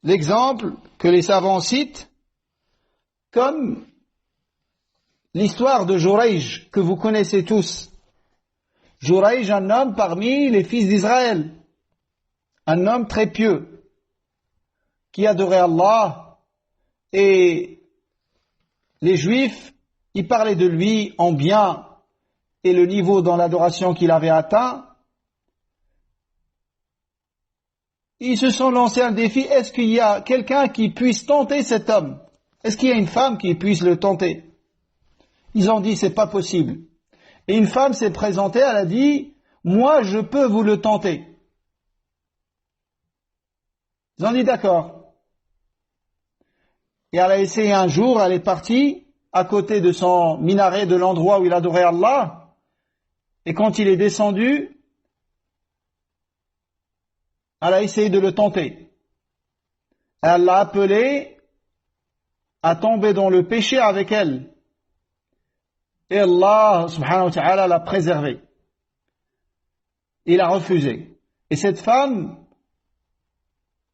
L'exemple que les savants citent, comme l'histoire de Jurayj, que vous connaissez tous. Jurayj, un homme parmi les fils d'Israël, un homme très pieux, qui adorait Allah, et les Juifs, ils parlaient de lui en bien, et le niveau dans l'adoration qu'il avait atteint. Ils se sont lancés un défi, est-ce qu'il y a quelqu'un qui puisse tenter cet homme? Est-ce qu'il y a une femme qui puisse le tenter? Ils ont dit, c'est pas possible. Et une femme s'est présentée, elle a dit, moi je peux vous le tenter. Ils ont dit, d'accord. Et elle a essayé un jour, elle est partie à côté de son minaret, de l'endroit où il adorait Allah. Et quand il est descendu, elle a essayé de le tenter. Elle l'a appelé à tomber dans le péché avec elle. Et Allah, subhanahu wa ta'ala, l'a préservé. Il a refusé. Et cette femme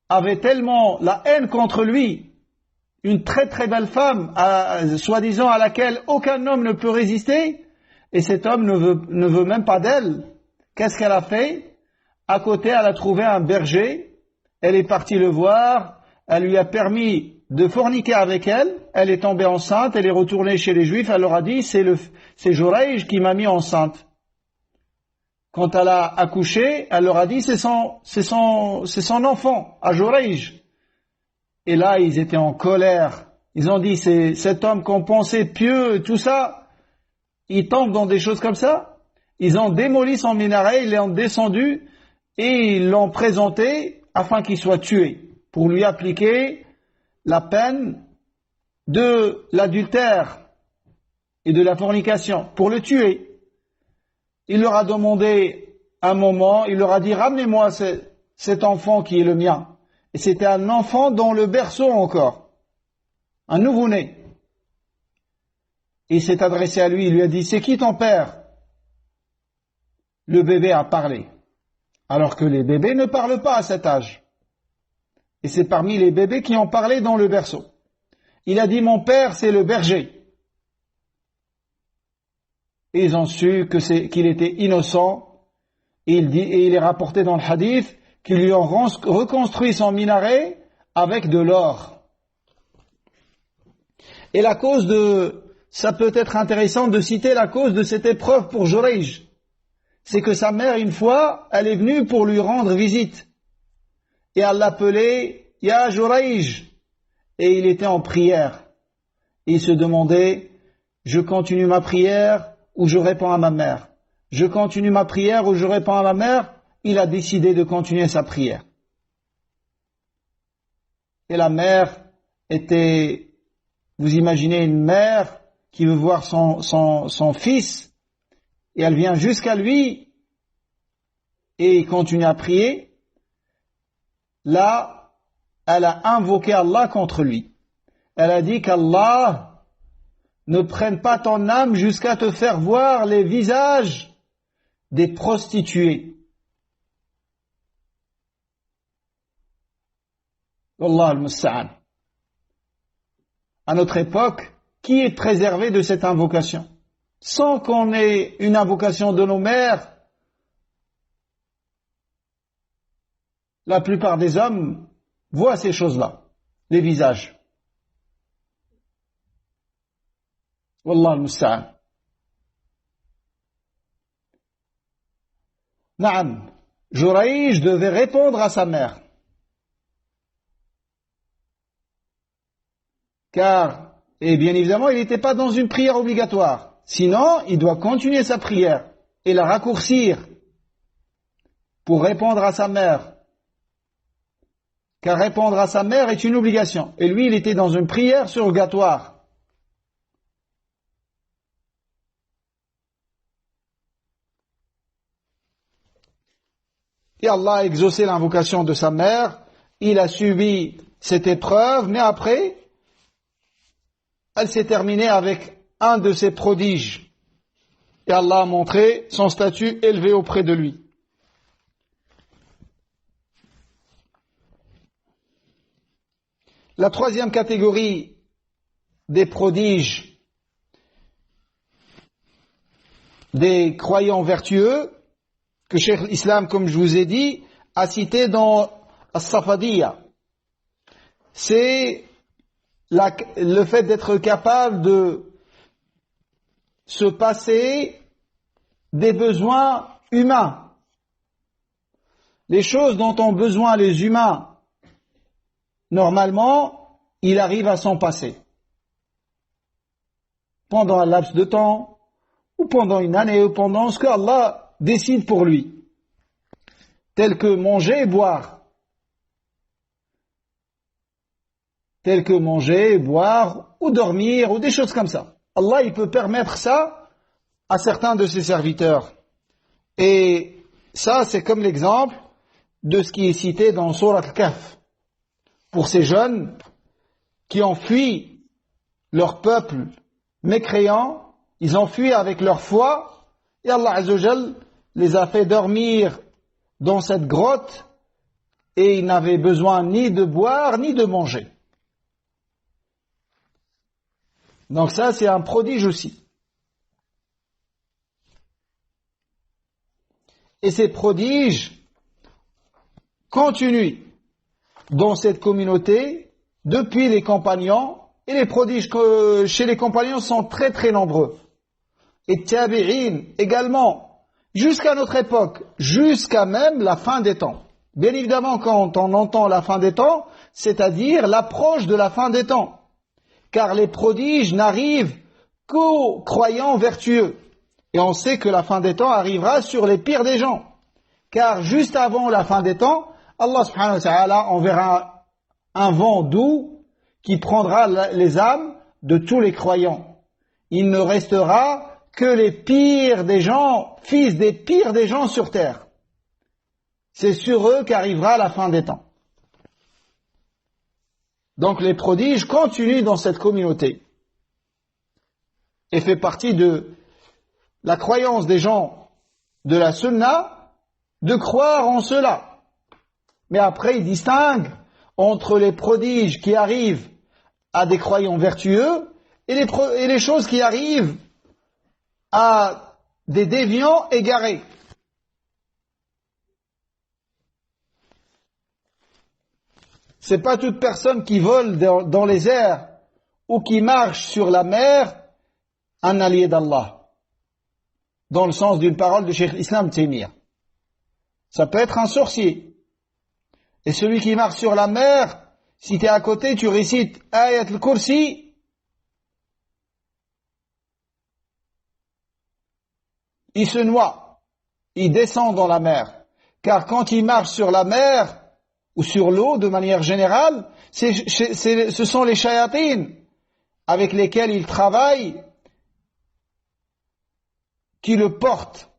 avait tellement la haine contre lui, une très très belle femme, soi-disant à laquelle aucun homme ne peut résister, et cet homme ne veut même pas d'elle. Qu'est-ce qu'elle a fait? À côté, elle a trouvé un berger, elle est partie le voir, elle lui a permis de forniquer avec elle, elle est tombée enceinte, elle est retournée chez les Juifs, elle leur a dit, c'est Jurayj qui m'a mis enceinte. Quand elle a accouché, elle leur a dit, c'est son enfant, à Jurayj. Et là, ils étaient en colère. Ils ont dit, c'est cet homme qu'on pensait pieux, tout ça, ils tombent dans des choses comme ça. Ils ont démoli son minaret, ils l'ont descendu et ils l'ont présenté afin qu'il soit tué, pour lui appliquer la peine de l'adultère et de la fornication, pour le tuer. Il leur a demandé un moment, il leur a dit, ramenez-moi cet enfant qui est le mien. Et c'était un enfant dans le berceau encore, un nouveau-né. Il s'est adressé à lui, il lui a dit, c'est qui ton père? Le bébé a parlé, alors que les bébés ne parlent pas à cet âge. Et c'est parmi les bébés qui ont parlé dans le berceau. Il a dit, mon père, c'est le berger. Et ils ont su qu'il était innocent. Et il est rapporté dans le hadith qu'ils lui ont reconstruit son minaret avec de l'or. Et la cause ça peut être intéressant de citer la cause de cette épreuve pour Jurayj. C'est que sa mère, une fois, elle est venue pour lui rendre visite. Et elle l'appelait Ya Jurayj. Et il était en prière. Et il se demandait, je continue ma prière ou je réponds à ma mère? Je continue ma prière ou je réponds à ma mère? Il a décidé de continuer sa prière. Et la mère était, vous imaginez une mère qui veut voir son fils, et elle vient jusqu'à lui, et il continue à prier. Là, elle a invoqué Allah contre lui. Elle a dit qu'Allah ne prenne pas ton âme jusqu'à te faire voir les visages des prostituées. Wallah al-musta'an. À notre époque, qui est préservé de cette invocation? Sans qu'on ait une invocation de nos mères, la plupart des hommes voient ces choses-là, les visages. Wallah al-musta'an. Naam, Jurayj devait répondre à sa mère. Car, et bien évidemment, il n'était pas dans une prière obligatoire. Sinon, il doit continuer sa prière et la raccourcir pour répondre à sa mère. Car répondre à sa mère est une obligation. Et lui, il était dans une prière surrogatoire. Et Allah a exaucé l'invocation de sa mère. Il a subi cette épreuve, mais après, elle s'est terminée avec un de ses prodiges. Et Allah a montré son statut élevé auprès de lui. La troisième catégorie des prodiges des croyants vertueux, que Cheikh l'Islam, comme je vous ai dit, a cité dans As-Safadiyya, c'est le fait d'être capable de se passer des besoins humains. Les choses dont ont besoin les humains, normalement, il arrive à s'en passer. Pendant un laps de temps, ou pendant une année, ou pendant ce que Allah décide pour lui. Tel que manger et boire. Tel que manger, boire, ou dormir, ou des choses comme ça. Allah, il peut permettre ça à certains de ses serviteurs. Et ça, c'est comme l'exemple de ce qui est cité dans Surat Al-Kahf. Pour ces jeunes qui ont fui leur peuple mécréant, ils ont fui avec leur foi, et Allah Azzawajal les a fait dormir dans cette grotte, et ils n'avaient besoin ni de boire, ni de manger. Donc ça, c'est un prodige aussi. Et ces prodiges continuent dans cette communauté depuis les compagnons, et les prodiges chez les compagnons sont très très nombreux. Et tabi'in également, jusqu'à notre époque, jusqu'à même la fin des temps. Bien évidemment, quand on entend la fin des temps, c'est-à-dire l'approche de la fin des temps. Car les prodiges n'arrivent qu'aux croyants vertueux. Et on sait que la fin des temps arrivera sur les pires des gens. Car juste avant la fin des temps, Allah subhanahu wa ta'ala enverra un vent doux qui prendra les âmes de tous les croyants. Il ne restera que les pires des gens, fils des pires des gens sur terre. C'est sur eux qu'arrivera la fin des temps. Donc les prodiges continuent dans cette communauté et fait partie de la croyance des gens de la sunna de croire en cela. Mais après, ils distinguent entre les prodiges qui arrivent à des croyants vertueux et les choses qui arrivent à des déviants égarés. C'est pas toute personne qui vole dans les airs ou qui marche sur la mer un allié d'Allah, dans le sens d'une parole de Cheikh Islam Taymiyyah. Ça peut être un sorcier. Et celui qui marche sur la mer, si tu es à côté, tu récites Ayat al-Kursi, il se noie, il descend dans la mer. Car quand il marche sur la mer, ou sur l'eau de manière générale, ce sont les shayatines avec lesquels il travaille qui le portent.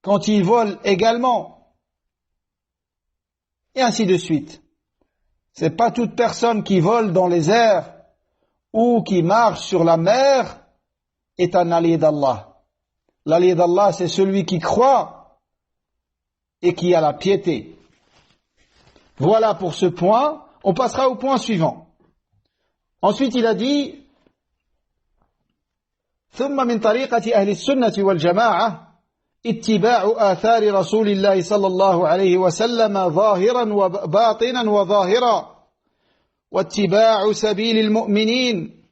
Quand il vole également, et ainsi de suite. C'est pas toute personne qui vole dans les airs ou qui marche sur la mer est un allié d'Allah. L'allié d'Allah, c'est celui qui croit et qui a la piété. Voilà pour ce point. On passera au point suivant. Ensuite, il a dit ثم من طريقة أهل السنة والجماعة اتباع آثار رسول الله صلى الله عليه وسلم ظاهرا وباطنا وظاهرا واتباع سبيل المؤمنين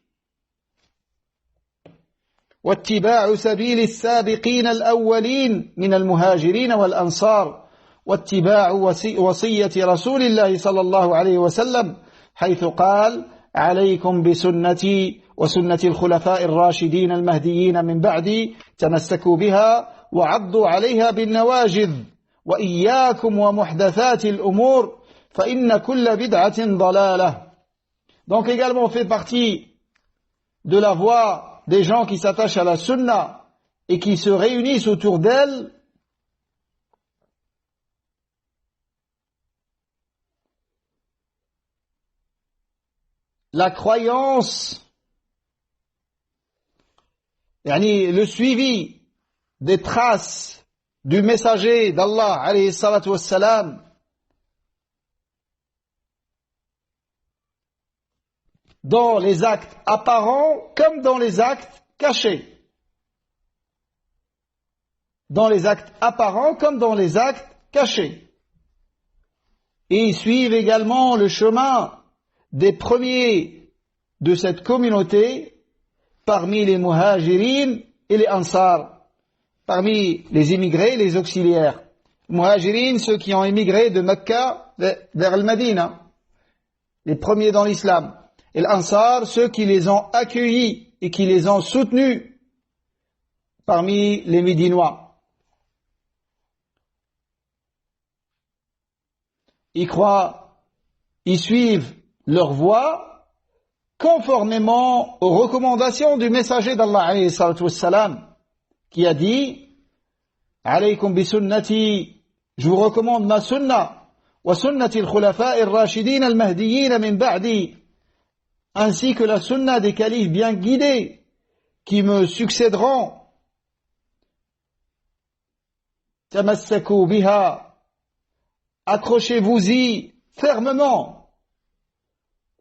واتباع سبيل السابقين الأولين من المهاجرين والأنصار واتباع وصية رسول الله صلى الله عليه وسلم حيث قال عليكم بسنتي وسنة الخلفاء الراشدين المهديين من بعدي تمسكوا بها وعضوا عليها بالنواجذ وإياكم ومحدثات الأمور فإن كل بدعة ضلالة. Donc également on fait partie de la voie des gens qui s'attachent à la sunna et qui se réunissent autour d'elle la croyance, le suivi des traces du messager d'Allah alayhi salatu wassalam dans les actes apparents comme dans les actes cachés. Dans les actes apparents comme dans les actes cachés. Et ils suivent également le chemin des premiers de cette communauté parmi les muhajirin et les ansar, parmi les immigrés et les auxiliaires. Muhajirin, ceux qui ont émigré de Mecca vers Al-Madina, les premiers dans l'islam. Et l'Ansar, ceux qui les ont accueillis et qui les ont soutenus parmi les Médinois. Ils croient, ils suivent leur voie conformément aux recommandations du messager d'Allah alayhi salatu wassalam, qui a dit alaykum bi sunnati, je vous recommande ma sunna, wa sunnati al-khulafa'i ar-rashidin al-mahdiyyin min ba'di, ainsi que la sunna des califes bien guidés qui me succéderont. Tamassaku biha, accrochez-vous-y fermement.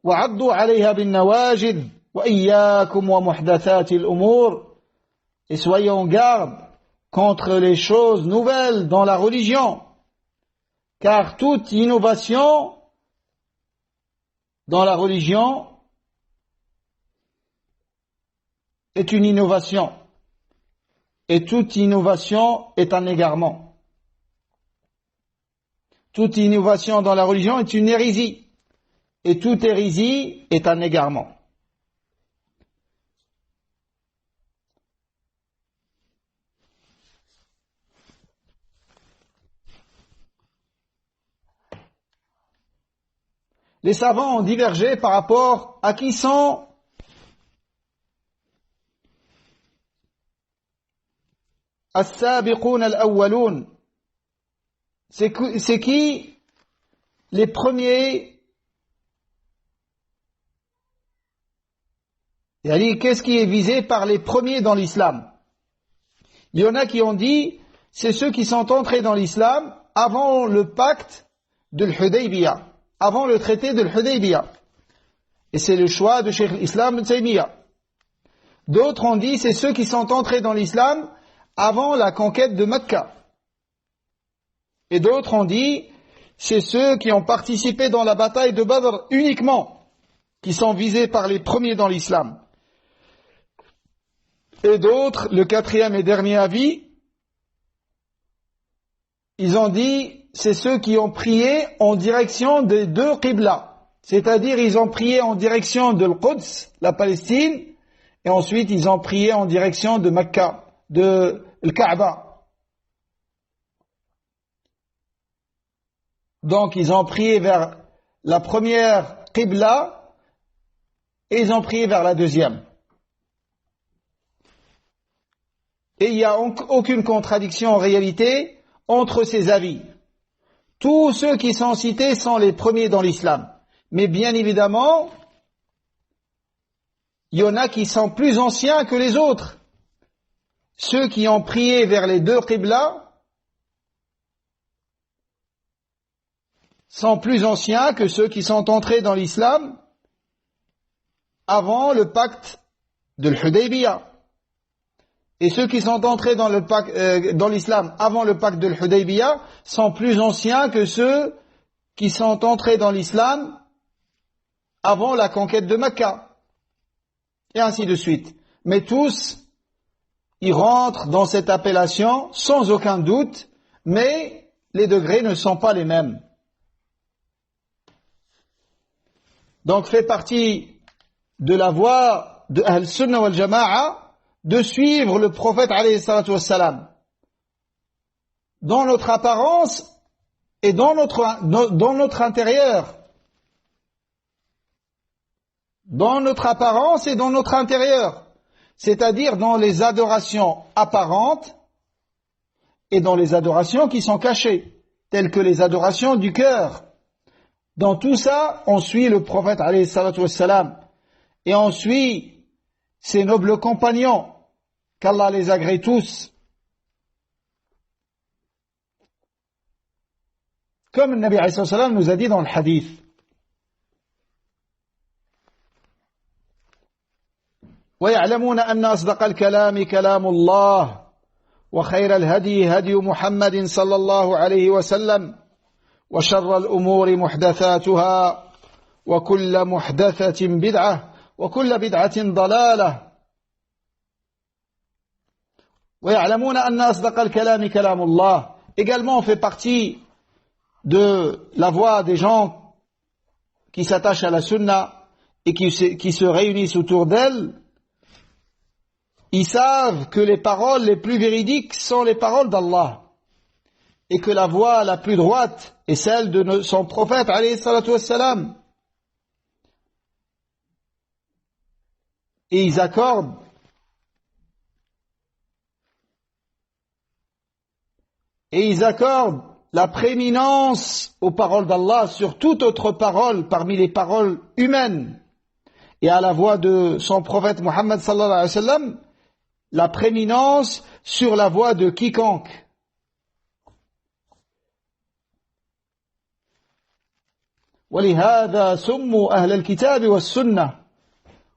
وعضوا عليها بالنواجذ وإياكم ومحدثات الأمور, et soyez en garde contre les choses nouvelles dans la religion, car toute innovation dans la religion est une innovation, et toute innovation est un égarement. Toute innovation dans la religion est une hérésie, et toute hérésie est un égarement. les savants ont divergé par rapport à qui sont as-sabiqun al-awwalun. C'est qui les premiers? Qu'est-ce qui est visé par les premiers dans l'islam? Il y en a qui ont dit, c'est ceux qui sont entrés dans l'islam avant le pacte de l'Hudaybiyah, avant le traité de l'Hudaybiyah. Et c'est le choix de Cheikh l'Islam Ibn Taymiyyah. D'autres ont dit, c'est ceux qui sont entrés dans l'islam avant la conquête de Mecca. Et d'autres ont dit, c'est ceux qui ont participé dans la bataille de Badr uniquement, qui sont visés par les premiers dans l'islam. Et d'autres, le quatrième et dernier avis, ils ont dit, c'est ceux qui ont prié en direction des deux Qibla. C'est-à-dire, ils ont prié en direction de l'Quds, la Palestine, et ensuite ils ont prié en direction de Mecca, de l'Kaaba. Donc, ils ont prié vers la première Qibla, et ils ont prié vers la deuxième. Et il n'y a aucune contradiction en réalité entre ces avis. Tous ceux qui sont cités sont les premiers dans l'islam. Mais bien évidemment, il y en a qui sont plus anciens que les autres. Ceux qui ont prié vers les deux Qibla sont plus anciens que ceux qui sont entrés dans l'islam avant le pacte de l'Hudaybiyah. Et ceux qui sont entrés dans l'islam avant le pacte de l'Hudaybiyah sont plus anciens que ceux qui sont entrés dans l'islam avant la conquête de Mecca. Et ainsi de suite. Mais tous, ils rentrent dans cette appellation sans aucun doute, mais les degrés ne sont pas les mêmes. Donc fait partie de la voie de Ahl-Sunnah wal Jama'a de suivre le prophète alayhi salatu wassalam dans notre apparence et dans notre intérieur. Dans notre apparence et dans notre intérieur. C'est-à-dire dans les adorations apparentes et dans les adorations qui sont cachées, telles que les adorations du cœur. Dans tout ça, on suit le prophète alayhi salatu wassalam et on suit ses nobles compagnons, qu'Allah les agrée tous. Comme le Nabi alayhi salatu wassalam nous a dit dans le hadith. ويعلمون أن أصدق الكلام كلام الله وخير الهدي هدي محمد صلى الله عليه وسلم وشر الأمور محدثاتها وكل محدثة بدعة وكل بدعة ضلالة ويعلمون أن أصدق الكلام كلام الله. Également on fait partie de la voie des gens qui s'attachent à la sunna et qui se réunissent autour d'elle. Ils savent que les paroles les plus véridiques sont les paroles d'Allah et que la voie la plus droite est celle de son prophète alayhi salatu wassalam. Et ils accordent la prééminence aux paroles d'Allah sur toute autre parole parmi les paroles humaines et à la voix de son prophète Muhammad sallallahu alayhi wa sallam la prééminence sur la voix de quiconque. ولهذا سموا أهل الكتاب والسنة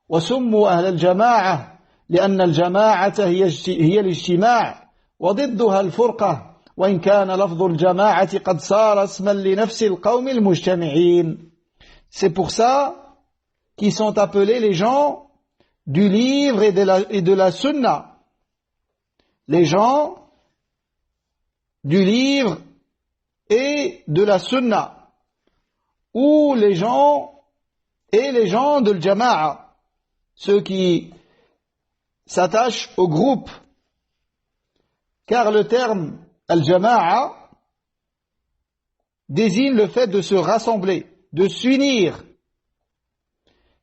وسموا أهل الجماعة لأن الجماعة هي الاجتماع وضدها الفرقة وإن كان لفظ الجماعة قد صار اسما لنفس القوم المجتمعين. C'est pour ça qu'ils sont appelés les gens du livre et de la sunna. Les gens du livre et de la sunna. Ou les gens de l'jama'a. Ceux qui s'attachent au groupe. Car le terme al-jama'a désigne le fait de se rassembler. de s'unir,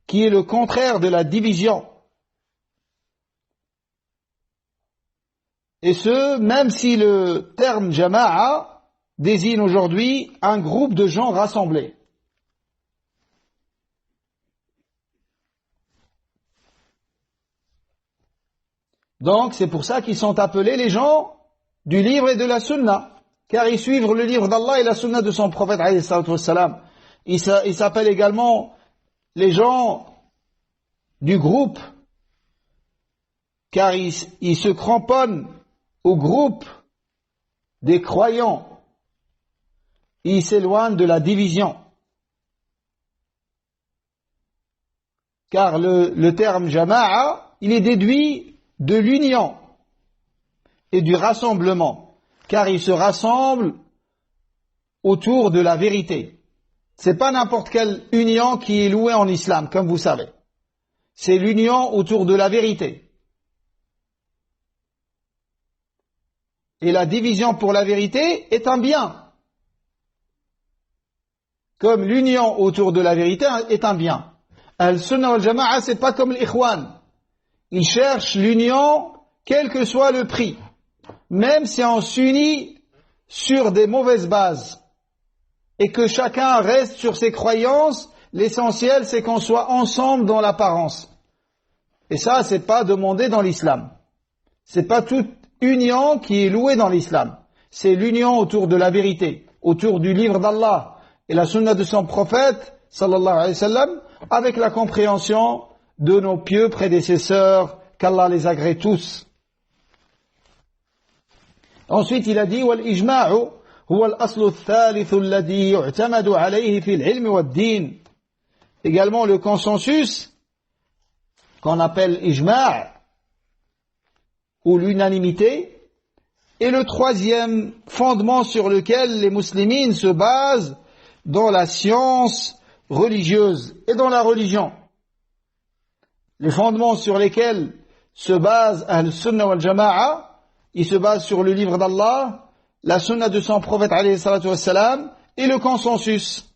qui est le contraire de la division. Et ce, même si le terme jama'a désigne aujourd'hui un groupe de gens rassemblés. Donc, c'est pour ça qu'ils sont appelés les gens du livre et de la sunna, car ils suivent le livre d'Allah et la sunna de son prophète, alayhi salatu wassalam. Ils s'appellent également les gens du groupe, car ils se cramponnent au groupe des croyants. Ils s'éloignent de la division. Car le terme jama'a, il est déduit de l'union et du rassemblement, car ils se rassemblent autour de la vérité. C'est pas n'importe quelle union qui est louée en islam, comme vous savez. C'est l'union autour de la vérité. Et la division pour la vérité est un bien. Comme l'union autour de la vérité est un bien. Al-Sunnah wal-Jama'a, c'est pas comme l'Ikhwan. Ils cherchent l'union, quel que soit le prix. Même si on s'unit sur des mauvaises bases. Et que chacun reste sur ses croyances, l'essentiel c'est qu'on soit ensemble dans l'apparence. Et ça, c'est pas demandé dans l'islam. C'est pas toute union qui est louée dans l'islam. C'est l'union autour de la vérité, autour du livre d'Allah et la sunna de son prophète, sallallahu alayhi wa sallam, avec la compréhension de nos pieux prédécesseurs, qu'Allah les agrée tous. Ensuite, il a dit wal-ijma'u huwa al-aslu al-thalith alladhi yu'tamadu alayhi fi al-ilm wa ad-din. Également le consensus qu'on appelle ijma' ou l'unanimité est le troisième fondement sur lequel les musulmans se basent dans la science religieuse et dans la religion. Les fondements sur lesquels se base Ahl-Sunnah wal-Jama'a, ils se basent sur le livre d'Allah, la sunna de son prophète alayhi salatu wassalam, et le consensus.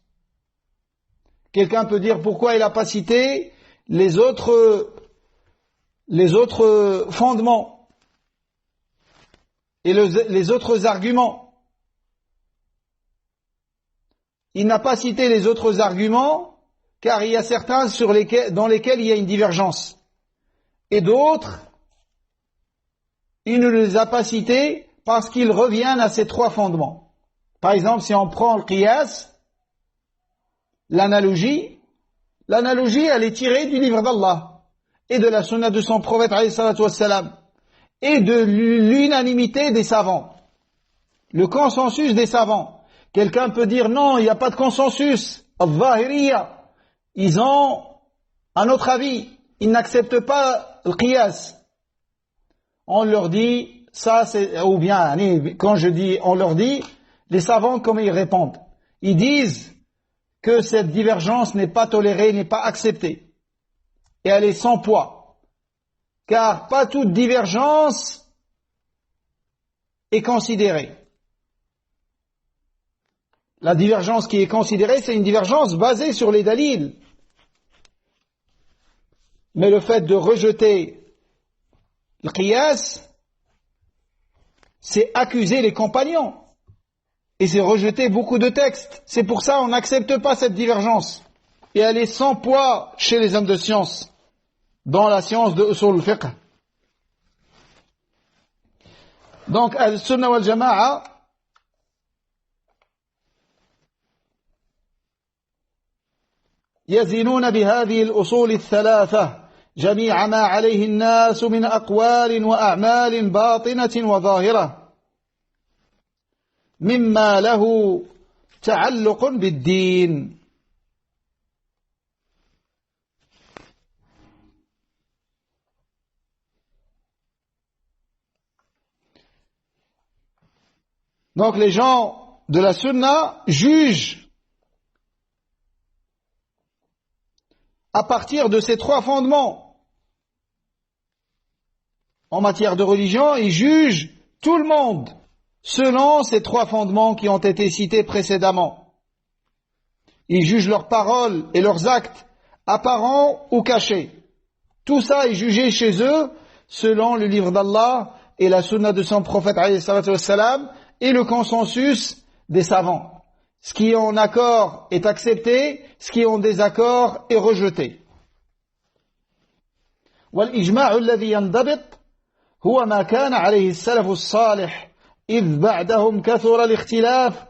Quelqu'un peut dire pourquoi il n'a pas cité les autres fondements et les autres arguments. Il n'a pas cité les autres arguments car il y a certains dans lesquels il y a une divergence. Et d'autres, il ne les a pas cités parce qu'ils reviennent à ces trois fondements. Par exemple, si on prend le qiyas, l'analogie, elle est tirée du livre d'Allah et de la sunna de son prophète alayhi salatu wassalam et de l'unanimité des savants, le consensus des savants. Quelqu'un peut dire non, il n'y a pas de consensus. Al-Zahiriyya, ils ont un autre avis, ils n'acceptent pas le qiyas. On leur dit, ça c'est, ou bien, quand je dis on leur dit, les savants comment ils répondent? Ils disent que cette divergence n'est pas tolérée, n'est pas acceptée. Et elle est sans poids. Car pas toute divergence est considérée. La divergence qui est considérée, c'est une divergence basée sur les dalils. Mais le fait de rejeter le qiyas, c'est accuser les compagnons. Et c'est rejeter beaucoup de textes. C'est pour ça qu'on n'accepte pas cette divergence. Et elle est sans poids chez les hommes de science, dans la science de usul al-fiqh. Donc, al-sunnah wal-jama'a, يزنون بهذه الأصول الثلاثة جميع ما عليه الناس من أقوال وأعمال باطنة وظاهرة مما له تعلق بالدين. Donc les gens de la sunna jugent à partir de ces trois fondements. En matière de religion, ils jugent tout le monde selon ces trois fondements qui ont été cités précédemment. Ils jugent leurs paroles et leurs actes, apparents ou cachés. Tout ça est jugé chez eux selon le livre d'Allah et la sunna de son prophète alayhi salatu wassalam et le consensus des savants. Ce qui est en accord est accepté, ce qui est en désaccord est rejeté. والإجماع الذي ينضبط هو ما كان عليه السلف الصالح إذ بعدهم كثر الاختلاف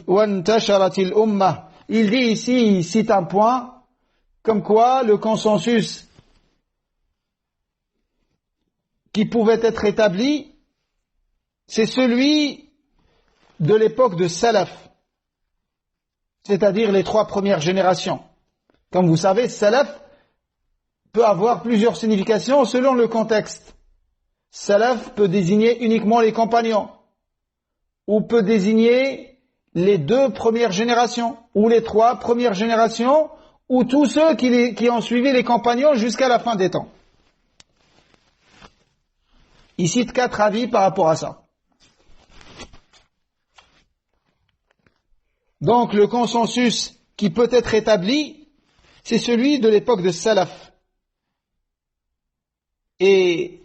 وانتشرت الأمة. Il dit ici, il cite un point, comme quoi le consensus qui pouvait être établi, c'est celui de l'époque de Salaf, c'est-à-dire les 3 premières générations. Comme vous savez, Salaf peut avoir plusieurs significations selon le contexte. Salaf peut désigner uniquement les compagnons, ou peut désigner les 2 premières générations, ou les 3 premières générations, ou tous ceux qui ont suivi les compagnons jusqu'à la fin des temps. Il cite 4 avis par rapport à ça. Donc le consensus qui peut être établi, c'est celui de l'époque de Salaf. Et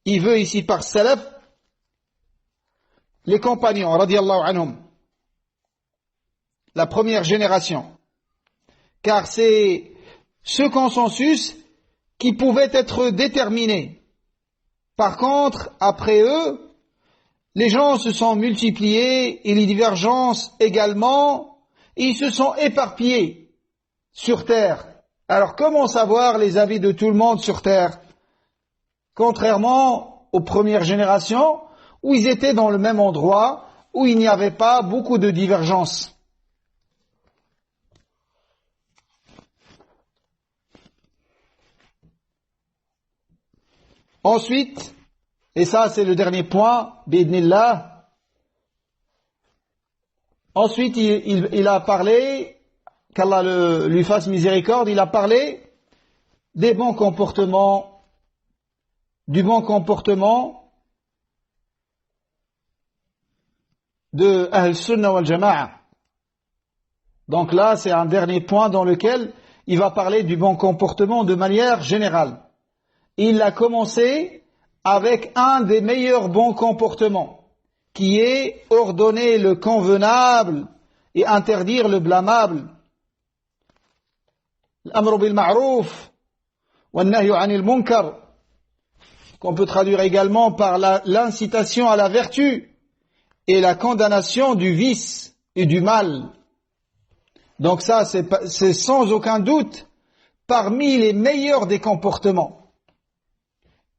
il veut ici par Salaf les compagnons, radiyallahu anhum, la première génération. Car c'est ce consensus qui pouvait être déterminé. Par contre, après eux, les gens se sont multipliés et les divergences également, et ils se sont éparpillés sur terre. Alors comment savoir les avis de tout le monde sur terre? Contrairement aux premières générations, où ils étaient dans le même endroit, où il n'y avait pas beaucoup de divergences. Ensuite, et ça c'est le dernier point, bi'idnillah, ensuite il a parlé, qu'Allah lui fasse miséricorde, il a parlé des bons comportements, du bon comportement de Ahl Sunnah wal Jama'a. Donc là, c'est un dernier point dans lequel il va parler du bon comportement de manière générale. Il a commencé avec un des meilleurs bons comportements, qui est ordonner le convenable et interdire le blâmable. L'amru bil ma'rouf wa nahyu 'anil munkar, qu'on peut traduire également par l'incitation à la vertu et la condamnation du vice et du mal. Donc ça, c'est sans aucun doute parmi les meilleurs des comportements.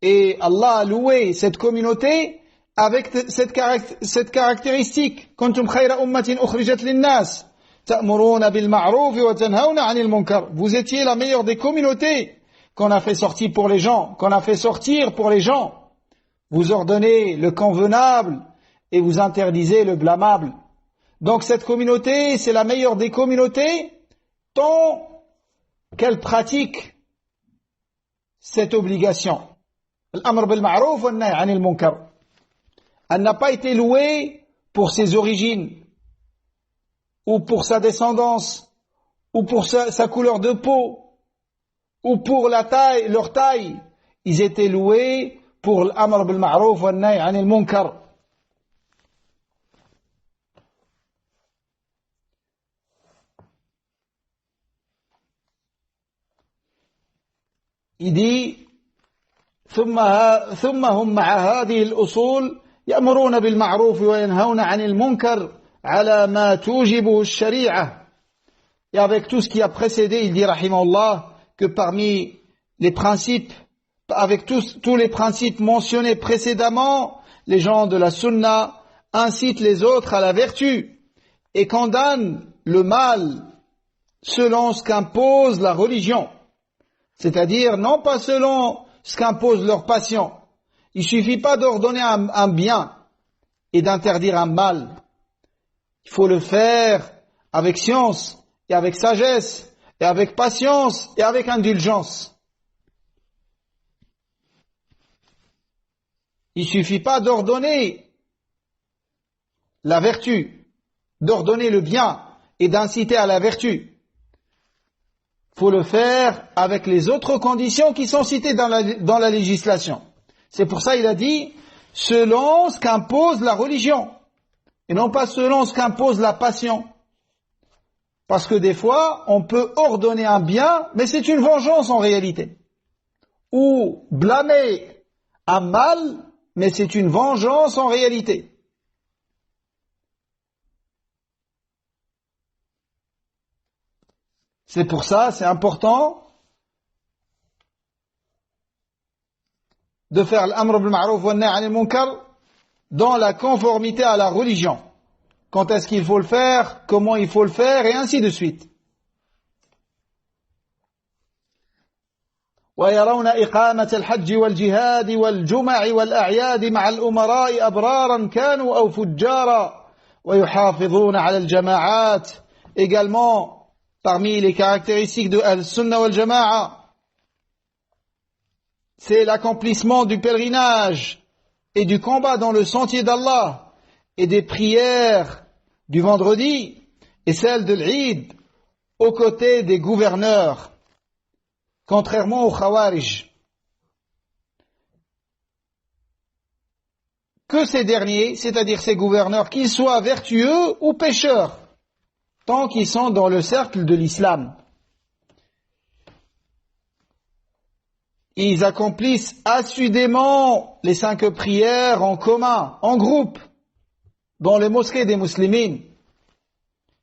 Et Allah a loué cette communauté avec cette caractéristique. Kuntum khayra ummatin ukhrijat lin-nas ta'muruna bil ma'ruf wa tanhauna 'anil munkar. Vous étiez la meilleure des communautés qu'on a fait sortir pour les gens, Vous ordonnez le convenable et vous interdisez le blâmable. Donc cette communauté, c'est la meilleure des communautés tant qu'elle pratique cette obligation. L'amr bil ma'ruf wa nahy 'anil munkar. Elle n'a pas été louée pour ses origines, ou pour sa descendance, ou pour sa couleur de peau, ou pour leur taille. Ils étaient loués pour l'amr bil ma'ruf wa nahy 'anil munkar. Il dit ثم هم مع هذه الأصول يأمرون بالمعروف وينهون عن المنكر على ما توجبه الشريعة. Et avec tout ce qui a précédé, il dit rahimahullah que parmi les principes, avec tous les principes mentionnés précédemment, les gens de la sunna incitent les autres à la vertu et condamnent le mal selon ce qu'impose la religion. C'est-à-dire, non pas selon ce qu'impose leur passion. Il suffit pas d'ordonner un bien et d'interdire un mal. Il faut le faire avec science et avec sagesse et avec patience et avec indulgence. Il suffit pas d'ordonner la vertu, d'ordonner le bien et d'inciter à la vertu. Il faut le faire avec les autres conditions qui sont citées dans la législation. C'est pour ça qu'il a dit selon ce qu'impose la religion et non pas selon ce qu'impose la passion. Parce que des fois, on peut ordonner un bien, mais c'est une vengeance en réalité. Ou blâmer un mal, mais c'est une vengeance en réalité. C'est pour ça, c'est important de faire l'amr bil ma'ruf wa nahy 'anil munkar dans la conformité à la religion. Quand est-ce qu'il faut le faire, comment il faut le faire, et ainsi de suite. ويرون إقامة الحج والجهاد والجمع والأعياد مع الأمراء أبرارا كانوا أو فجارا ويحافظون على الجماعات. Également, parmi les caractéristiques de Al-Sunnah wal-Jama'a, c'est l'accomplissement du pèlerinage et du combat dans le sentier d'Allah et des prières du vendredi et celles de l'Eid aux côtés des gouverneurs, contrairement aux Khawarij. Que ces derniers, c'est-à-dire ces gouverneurs, qu'ils soient vertueux ou pécheurs, tant qu'ils sont dans le cercle de l'islam. Ils accomplissent assidûment les 5 prières en commun, en groupe, dans les mosquées des musulmans.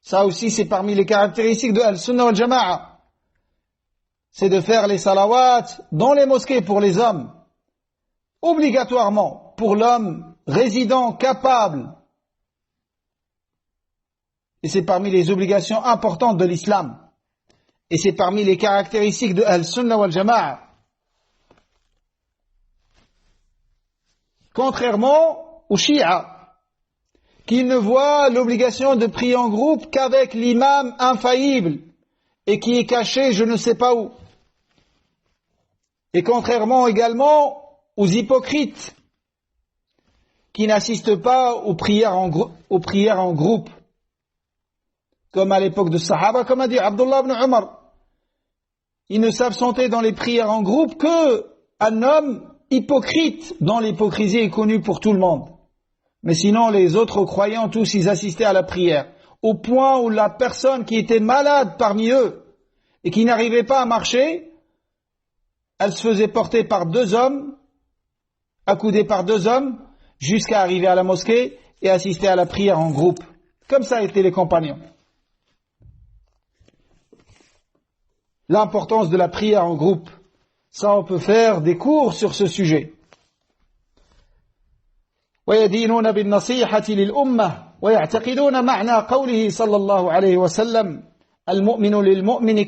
Ça aussi, c'est parmi les caractéristiques de Al-Sunnah wal-Jama'a. C'est de faire les salawats dans les mosquées pour les hommes, obligatoirement pour l'homme résident, capable. Et c'est parmi les obligations importantes de l'islam. Et c'est parmi les caractéristiques de Al-Sunnah wal-Jama'a. Contrairement aux Shia, qui ne voient l'obligation de prier en groupe qu'avec l'imam infaillible et qui est caché je ne sais pas où. Et contrairement également aux hypocrites qui n'assistent pas aux prières en groupe, comme à l'époque de Sahaba, comme a dit Abdullah ibn Umar. Ils ne s'absentaient dans les prières en groupe qu'un homme hypocrite dont l'hypocrisie est connue pour tout le monde. Mais sinon, les autres croyants, tous, ils assistaient à la prière. Au point où la personne qui était malade parmi eux et qui n'arrivait pas à marcher, elle se faisait porter par 2 hommes, accoudée par 2 hommes, jusqu'à arriver à la mosquée et assister à la prière en groupe. Comme ça étaient les compagnons. L'importance de la prière en groupe. Ça, on peut faire des cours sur ce sujet. ويدينون بالنصيحة للأمة ويعتقدون معنى قوله صلى الله عليه وسلم المؤمن للمؤمن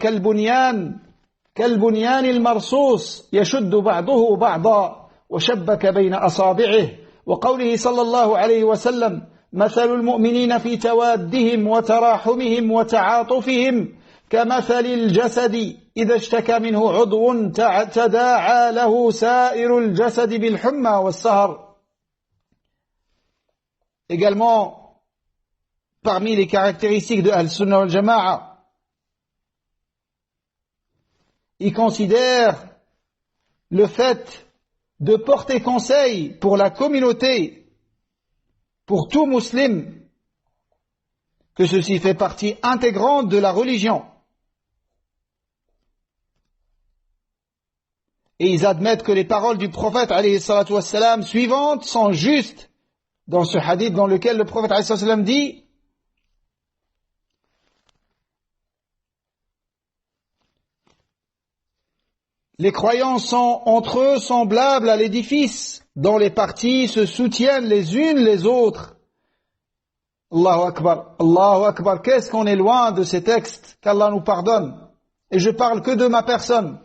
كالبنيان المرصوص يشد بعضه بعضا وشبك بين أصابعه وقوله صلى الله عليه وسلم مثل المؤمنين في توادهم وتراحمهم وتعاطفهم كمثل الجسد إذا اشتكى منه عضو تداعى له سائر الجسد بالحمى والسهر. Également, parmi les caractéristiques de Al-Sunnah wal-Jama'a, ils considèrent le fait de porter conseil pour la communauté, pour tout musulman, que ceci fait partie intégrante de la religion. Et ils admettent que les paroles du prophète alayhi salatu wassalam suivantes sont justes dans ce hadith dans lequel le prophète alayhi salatu wassalam dit les croyants sont entre eux semblables à l'édifice dont les parties se soutiennent les unes les autres. Allahu Akbar, Allahu Akbar, qu'est-ce qu'on est loin de ces textes, qu'Allah nous pardonne. Et je parle que de ma personne.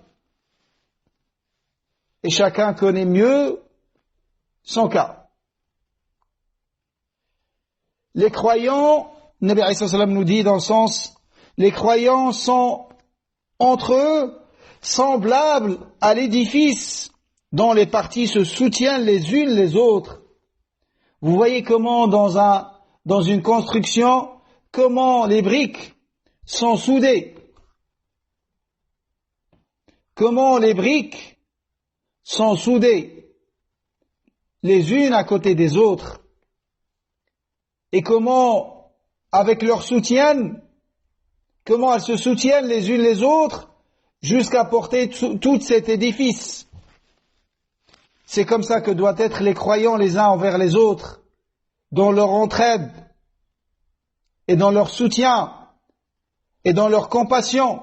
Et chacun connaît mieux son cas. Les croyants, Nabi alayhi salam nous dit dans le sens, les croyants sont entre eux semblables à l'édifice dont les parties se soutiennent les unes les autres. Vous voyez comment dans une construction, comment les briques sont soudées. Comment les briques sont soudées les unes à côté des autres. Et comment, avec leur soutien, comment elles se soutiennent les unes les autres jusqu'à porter tout cet édifice. C'est comme ça que doivent être les croyants les uns envers les autres, dans leur entraide, et dans leur soutien, et dans leur compassion.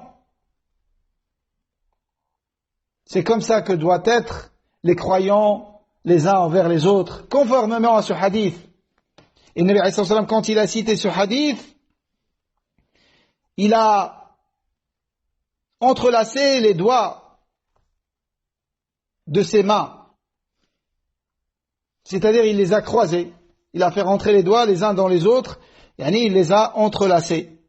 C'est comme ça que doivent être les croyants les uns envers les autres, conformément à ce hadith. Et Nabi alayhi salam, quand il a cité ce hadith, il a entrelacé les doigts de ses mains. C'est-à-dire, il les a croisés. Il a fait rentrer les doigts les uns dans les autres, et il les a entrelacés.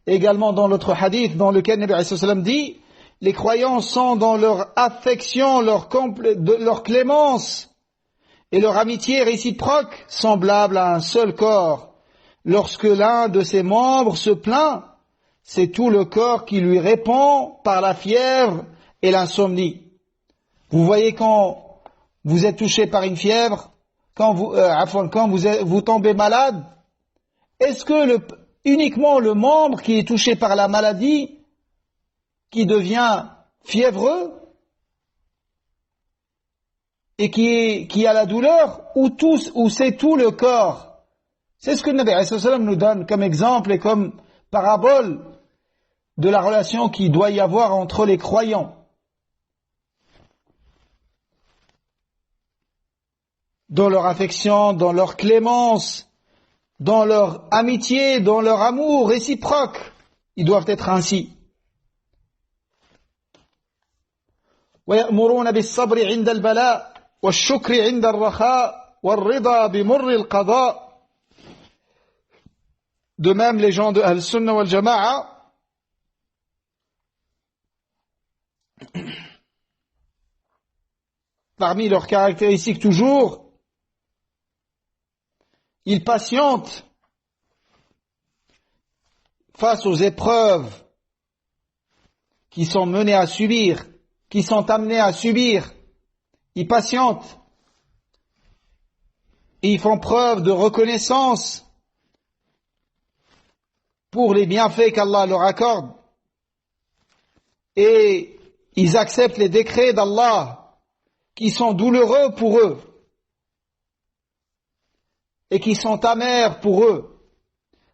Également dans l'autre hadith, dans lequel Nabi alayhi salam dit, les croyants sont dans leur affection, leur clémence et leur amitié réciproque semblable à un seul corps. Lorsque l'un de ses membres se plaint, c'est tout le corps qui lui répond par la fièvre et l'insomnie. Vous voyez quand vous êtes touché par une fièvre, quand vous tombez malade, est-ce que uniquement le membre qui est touché par la maladie qui devient fiévreux et qui a la douleur, ou c'est tout le corps? C'est ce que le Nabi alayhi salam nous donne comme exemple et comme parabole de la relation qu'il doit y avoir entre les croyants. Dans leur affection, dans leur clémence, dans leur amitié, dans leur amour réciproque, ils doivent être ainsi. ويأمرون بالصبر عند البلاء والشكر عند الرخاء والرضا بمر القضاء. De même, les gens de Al-Sunnah wal Jama'a parmi leurs caractéristiques toujours, ils patientent face aux épreuves qui sont menées à subir, qui sont amenés à subir. Ils patientent et ils font preuve de reconnaissance pour les bienfaits qu'Allah leur accorde, et ils acceptent les décrets d'Allah qui sont douloureux pour eux et qui sont amers pour eux.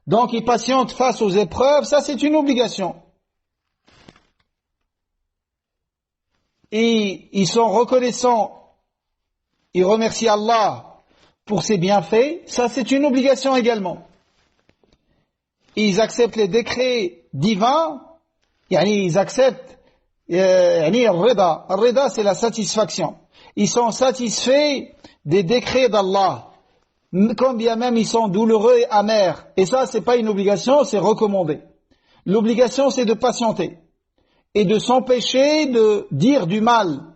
Donc ils patientent face aux épreuves, ça c'est une obligation. Et ils sont reconnaissants, ils remercient Allah pour ses bienfaits, ça c'est une obligation également. Et ils acceptent les décrets divins, ils acceptent al-rida. Al-rida, c'est la satisfaction. Ils sont satisfaits des décrets d'Allah, quand bien même ils sont douloureux et amers. Et ça, c'est pas une obligation, c'est recommandé. L'obligation, c'est de patienter et de s'empêcher de dire du mal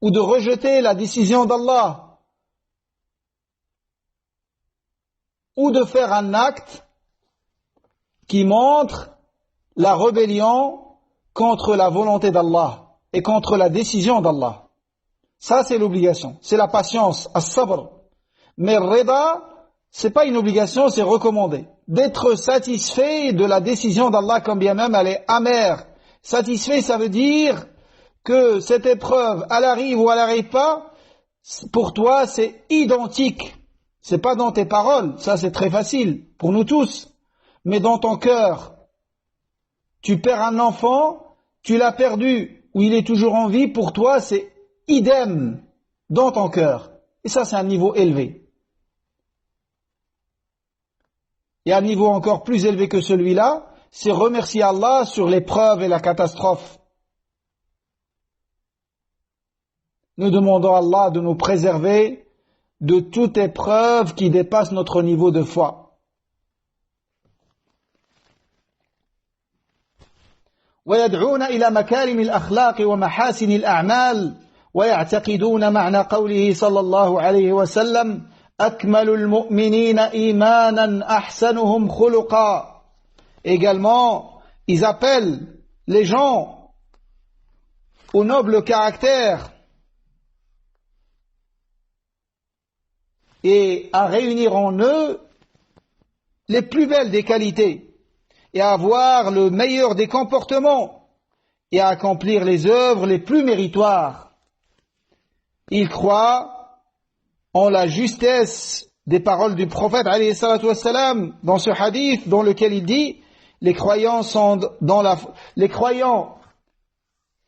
ou de rejeter la décision d'Allah ou de faire un acte qui montre la rébellion contre la volonté d'Allah et contre la décision d'Allah. Ça, c'est l'obligation, c'est la patience, as-sabr. Mais le rida, c'est pas une obligation, c'est recommandé. D'être satisfait de la décision d'Allah, quand bien même elle est amère. Satisfait, ça veut dire que cette épreuve, elle arrive ou elle n'arrive pas, pour toi, c'est identique. C'est pas dans tes paroles, ça c'est très facile, pour nous tous. Mais dans ton cœur, tu perds un enfant, tu l'as perdu, ou il est toujours en vie, pour toi, c'est idem dans ton cœur. Et ça, c'est un niveau élevé. Et un niveau encore plus élevé que celui-là, c'est remercier Allah sur l'épreuve et la catastrophe. Nous demandons à Allah de nous préserver de toute épreuve qui dépasse notre niveau de foi. ويدعون إلى مكارم الأخلاق ومحاسن الأعمال ويعتقدون معنى قوله صلى الله عليه وسلم Akmalul mu'minina imanan ahsanuhum khuluqa. Également, ils appellent les gens au noble caractère et à réunir en eux les plus belles des qualités et à avoir le meilleur des comportements et à accomplir les œuvres les plus méritoires. Ils croient en la justesse des paroles du prophète alayhi salatu wassalam dans ce hadith dans lequel il dit les croyants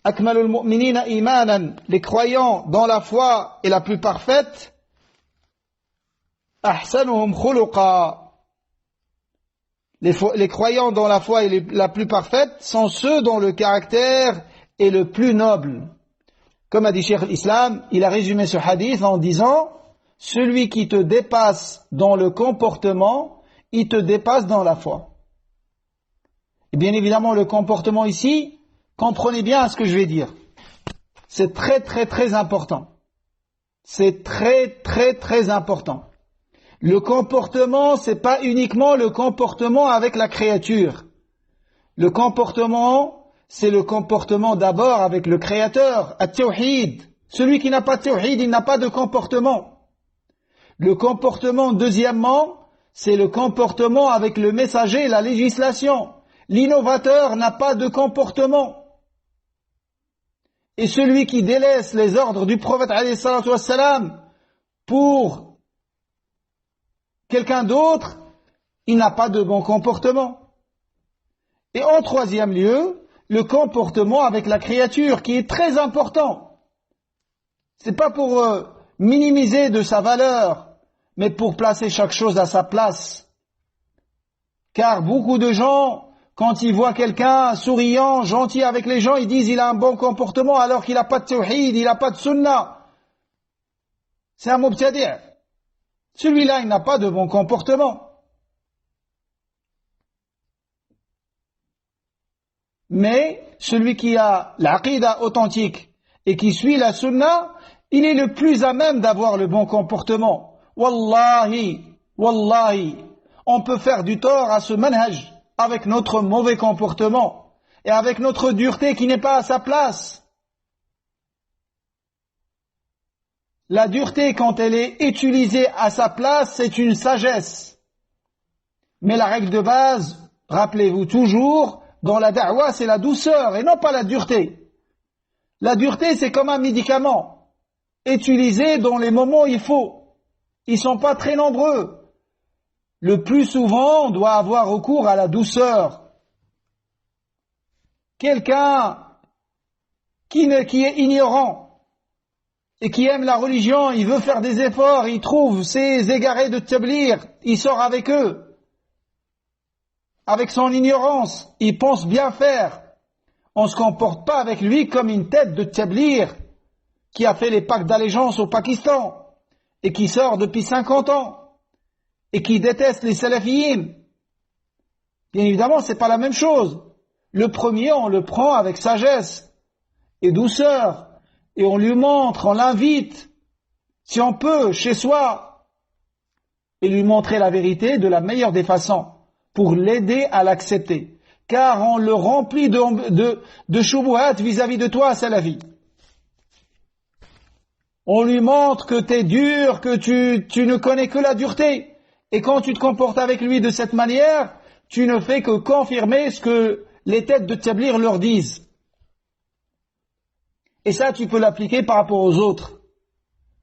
akmalul mu'minina imanan, les croyants dans la foi est la plus parfaite, ahsanuhum khuluqa. Les croyants dans la foi est la plus parfaite sont ceux dont le caractère est le plus noble. Comme a dit Cheikh l'Islam, il a résumé ce hadith en disant celui qui te dépasse dans le comportement, il te dépasse dans la foi. Et bien évidemment, le comportement ici, comprenez bien ce que je vais dire. C'est très très très important. C'est très très très important. Le comportement, c'est pas uniquement le comportement avec la créature. Le comportement, c'est le comportement d'abord avec le Créateur, at-tawhid. Celui qui n'a pas de tawhid, il n'a pas de comportement. Le comportement, deuxièmement, c'est le comportement avec le messager et la législation. L'innovateur n'a pas de comportement. Et celui qui délaisse les ordres du prophète alayhi salatu wassalam pour quelqu'un d'autre, il n'a pas de bon comportement. Et en troisième lieu, le comportement avec la créature qui est très important. C'est pas pour minimiser de sa valeur, mais pour placer chaque chose à sa place. Car beaucoup de gens, quand ils voient quelqu'un souriant, gentil avec les gens, ils disent il a un bon comportement alors qu'il n'a pas de tawhid, il n'a pas de sunnah. C'est un mubtadi'. Celui-là, il n'a pas de bon comportement. Mais celui qui a l'aqida authentique et qui suit la sunna, il est le plus à même d'avoir le bon comportement. Wallahi, wallahi, on peut faire du tort à ce manhaj avec notre mauvais comportement et avec notre dureté qui n'est pas à sa place. La dureté, quand elle est utilisée à sa place, c'est une sagesse. Mais la règle de base, rappelez-vous toujours, dans la da'wa, c'est la douceur et non pas la dureté. La dureté, c'est comme un médicament, utilisé dans les moments où il faut. Ils sont pas très nombreux. Le plus souvent, on doit avoir recours à la douceur. Quelqu'un qui est ignorant, et qui aime la religion, il veut faire des efforts, il trouve ces égarés de tablir, il sort avec eux. Avec son ignorance, il pense bien faire. On ne se comporte pas avec lui comme une tête de tablir qui a fait les pactes d'allégeance au Pakistan et qui sort depuis 50 ans et qui déteste les salafiyyin. Bien évidemment, c'est pas la même chose. Le premier, on le prend avec sagesse et douceur. Et on lui montre, on l'invite, si on peut, chez soi, et lui montrer la vérité de la meilleure des façons, pour l'aider à l'accepter. Car on le remplit de shubuhat vis-à-vis de toi, c'est la vie. On lui montre que t'es dur, que tu ne connais que la dureté. Et quand tu te comportes avec lui de cette manière, tu ne fais que confirmer ce que les têtes de tablir leur disent. Et ça, tu peux l'appliquer par rapport aux autres.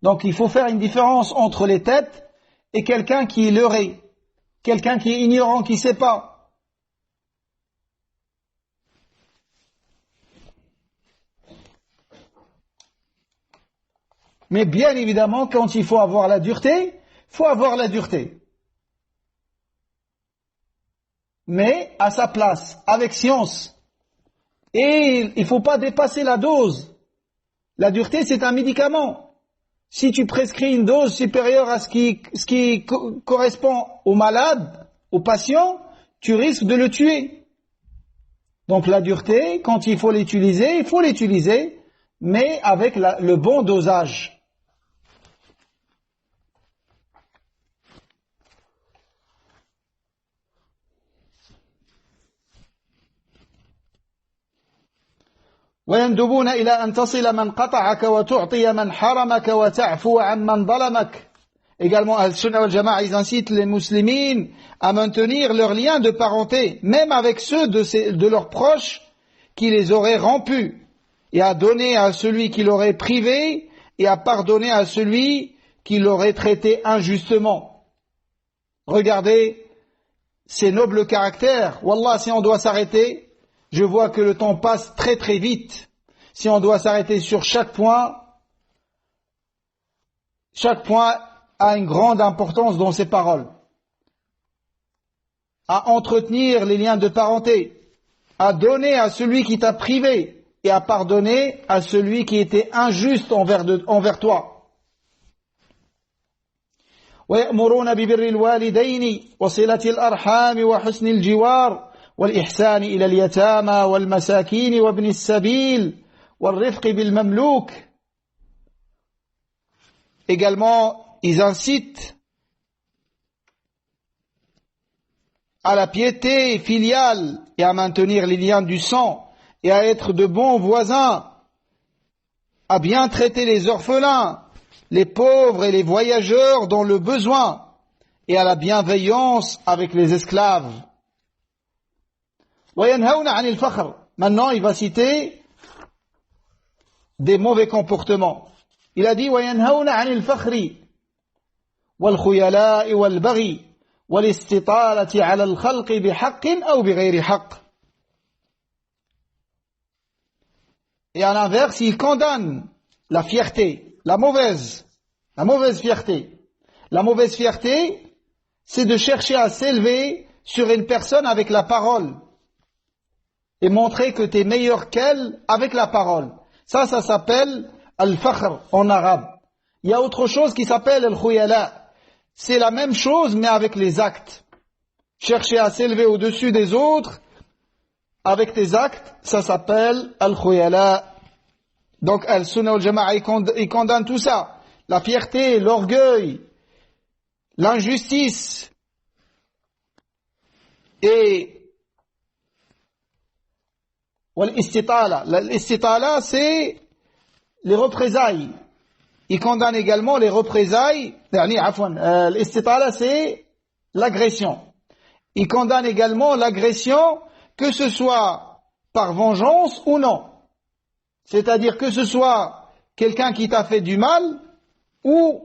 Donc, il faut faire une différence entre les têtes et quelqu'un qui est leurré, quelqu'un qui est ignorant, qui ne sait pas. Mais bien évidemment, quand il faut avoir la dureté, il faut avoir la dureté. Mais à sa place, avec science. Et il ne faut pas dépasser la dose. La dureté, c'est un médicament. Si tu prescris une dose supérieure à ce qui correspond au malade, au patient, tu risques de le tuer. Donc la dureté, quand il faut l'utiliser, mais avec le bon dosage. ويندبون إلى أن تصل من قطعك وتعطي من حرمك وتعفو عن من ظلمك. Également, Al-Sunnah wal-Jama'a, ils incitent les musulmans à maintenir leurs liens de parenté, même avec ceux de leurs proches qui les auraient rompus, et à donner à celui qui l'aurait privé, et à pardonner à celui qui l'aurait traité injustement. Regardez ces nobles caractères. Wallah, si on doit s'arrêter, je vois que le temps passe très très vite. Si on doit s'arrêter sur chaque point a une grande importance dans ces paroles. À entretenir les liens de parenté, à donner à celui qui t'a privé et à pardonner à celui qui était injuste envers toi. ويأمرون ببر الوالدين وصلة الأرحام وحسن الجوار والإحسان إلى اليتامى والمساكين وابن السبيل والرفق بالمملوك. Également, ils incitent à la piété filiale et à maintenir les liens du sang et à être de bons voisins, à bien traiter les orphelins, les pauvres et les voyageurs dans le besoin et à la bienveillance avec les esclaves. وَيَنْهَوْنَ عَنِ الْفَخْرِ. Maintenant, il va citer des mauvais comportements. Il a dit وَيَنْهَوْنَ عَنِ الْفَخْرِ وَالْخُيَلَاءِ وَالْبَغِي وَالِاسْتِطَالَةِ عَلَى الْخَلْقِ بِحَقٍّ أَوْ بِغَيْرِ حَقٍّ. Et à l'inverse, il condamne la fierté, la mauvaise fierté. La mauvaise fierté, c'est de chercher à s'élever sur une personne avec la parole et montrer que tu es meilleur qu'elle avec la parole. Ça s'appelle al-fakhr en arabe. Il y a autre chose qui s'appelle al-khuyala. C'est la même chose mais avec les actes. Chercher à s'élever au-dessus des autres avec tes actes, ça s'appelle al-khuyala. Donc Al-Sunnah wal-Jama'a, il condamne tout ça. La fierté, l'orgueil, l'injustice et l'istitala. L'istitala, c'est les représailles. Il condamne également les représailles. L'istitala, c'est l'agression. Il condamne également l'agression, que ce soit par vengeance ou non. C'est-à-dire que ce soit quelqu'un qui t'a fait du mal ou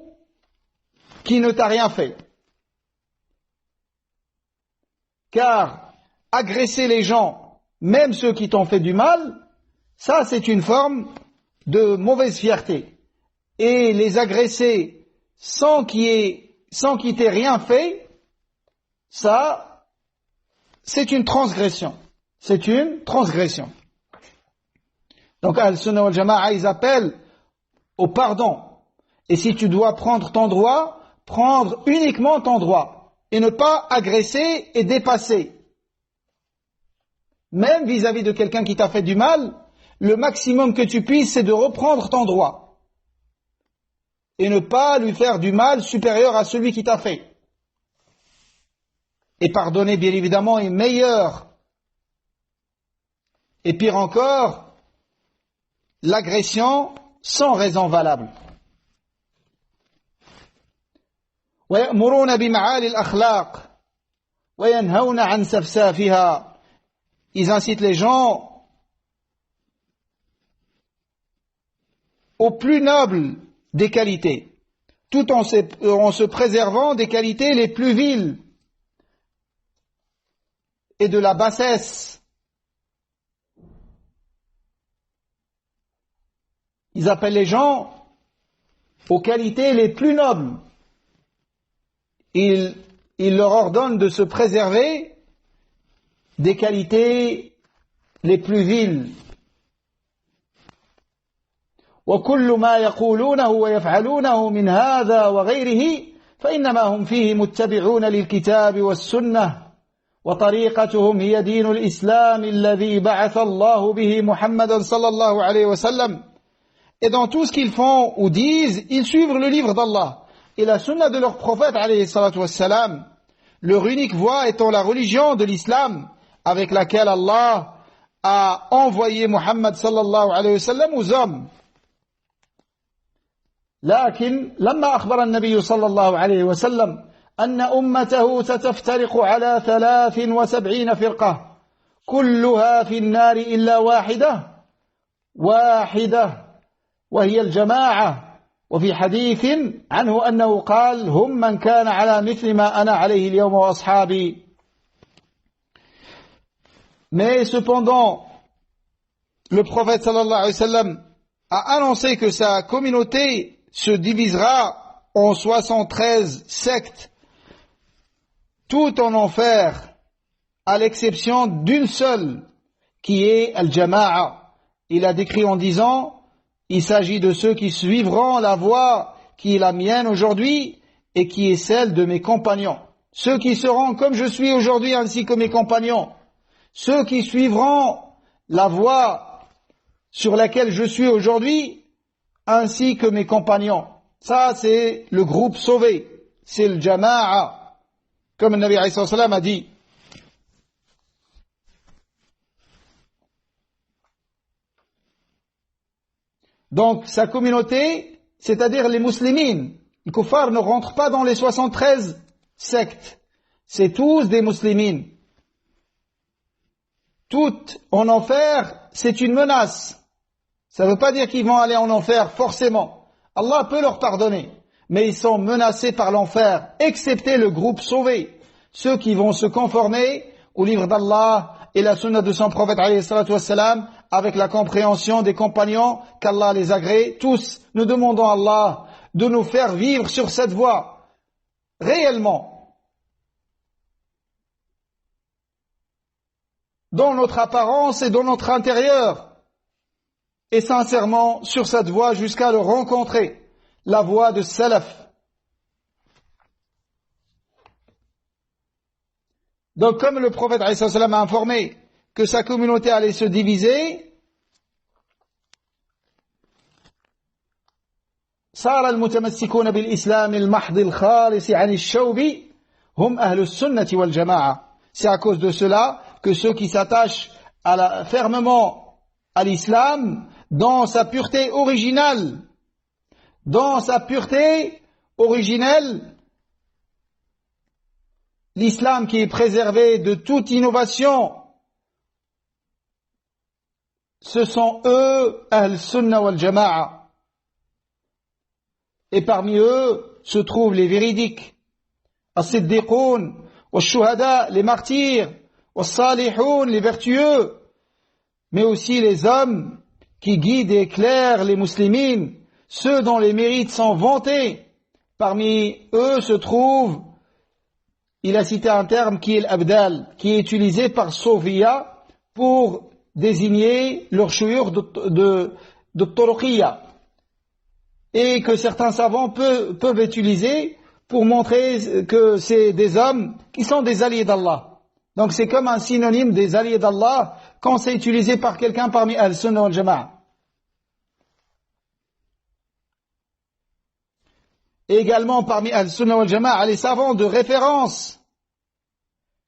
qui ne t'a rien fait. Car agresser les gens, même ceux qui t'ont fait du mal, ça c'est une forme de mauvaise fierté. Et les agresser sans qu'il t'ait rien fait, ça c'est une transgression. C'est une transgression. Donc Al-Sunnah wal-Jama'a, ils appellent au pardon. Et si tu dois prendre ton droit, prendre uniquement ton droit. Et ne pas agresser et dépasser. Même vis-à-vis de quelqu'un qui t'a fait du mal, le maximum que tu puisses, c'est de reprendre ton droit. Et ne pas lui faire du mal supérieur à celui qui t'a fait. Et pardonner, bien évidemment, est meilleur. Et pire encore, l'agression sans raison valable. ويأمرون بمعالي الأخلاق وينهون عن سفسافها. Ils incitent les gens au plus noble des qualités, tout en se préservant des qualités les plus viles et de la bassesse. Ils appellent les gens aux qualités les plus nobles. Il leur ordonne de se préserver des qualités les plus viles. وكل ما يقولونه ويفعلونه من هذا وغيره فإنما هم فيه متبعون للكتاب والسنة وطريقتهم هي دين الإسلام الذي بعث الله به محمدا صلى الله عليه وسلم. Et dans tout ce qu'ils font ou disent, ils suivent le livre d'Allah et la sunna de leur prophète alayhi salatu wassalam, leur unique voie étant la religion de l'islam avec laquelle Allah a envoyé Muhammad sallallahu alayhi wa sallam aux hommes. لكن لما أخبر النبي صلى الله عليه وسلم أن أمته ستفترق على 73 فرقة كلها في النار إلا واحدة وهي الجماعة. وفي حديث عنه أنه قال هم من كان على مثل ما أنا عليه اليوم وأصحابي. Mais cependant, le prophète sallallahu alayhi wa sallam a annoncé que sa communauté se divisera en 73 sectes, tout en enfer, à l'exception d'une seule, qui est Al-Jama'a. Il a décrit en disant, il s'agit de ceux qui suivront la voie qui est la mienne aujourd'hui et qui est celle de mes compagnons. Ceux qui seront comme je suis aujourd'hui ainsi que mes compagnons. Ceux qui suivront la voie sur laquelle je suis aujourd'hui ainsi que mes compagnons. Ça, c'est le groupe sauvé. C'est le Jama'a. Comme le Nabi alayhi salam a dit. Donc, sa communauté, c'est-à-dire les musulmans, les kuffars ne rentrent pas dans les 73 sectes. C'est tous des musulmans. Toutes en enfer, c'est une menace. Ça ne veut pas dire qu'ils vont aller en enfer forcément. Allah peut leur pardonner, mais ils sont menacés par l'enfer, excepté le groupe sauvé, ceux qui vont se conformer au livre d'Allah et la sunna de son prophète alayhi salatu wassalam, avec la compréhension des compagnons, qu'Allah les agrée. Tous, nous demandons à Allah de nous faire vivre sur cette voie, réellement, dans notre apparence et dans notre intérieur, et sincèrement sur cette voie jusqu'à le rencontrer, la voie de Salaf. Donc comme le prophète alayhi salam a informé que sa communauté allait se diviser, صار المتمسكون بالإسلام المحض الخالص عن الشوب هم أهل السنة والجماعة. C'est à cause de cela que ceux qui s'attachent fermement à l'islam dans sa pureté originale, l'islam qui est préservé de toute innovation, ce sont eux, Ahl-Sunnah wal-Jama'a. Et parmi eux se trouvent les véridiques, As-Siddiqoun, Wash-Shuhada, les martyrs, Was-Salihoun, les vertueux, mais aussi les hommes qui guident et éclairent les musulmans, ceux dont les mérites sont vantés. Parmi eux se trouve, il a cité un terme qui est l'abdal, qui est utilisé par Sophia pour désigner leur shuyukh de Turuqiyya, et que certains savants peuvent utiliser pour montrer que c'est des hommes qui sont des alliés d'Allah. Donc c'est comme un synonyme des alliés d'Allah quand c'est utilisé par quelqu'un parmi Al-Sunnah wal-Jama'a. Et également parmi Al-Sunnah wal-Jama'a, les savants de référence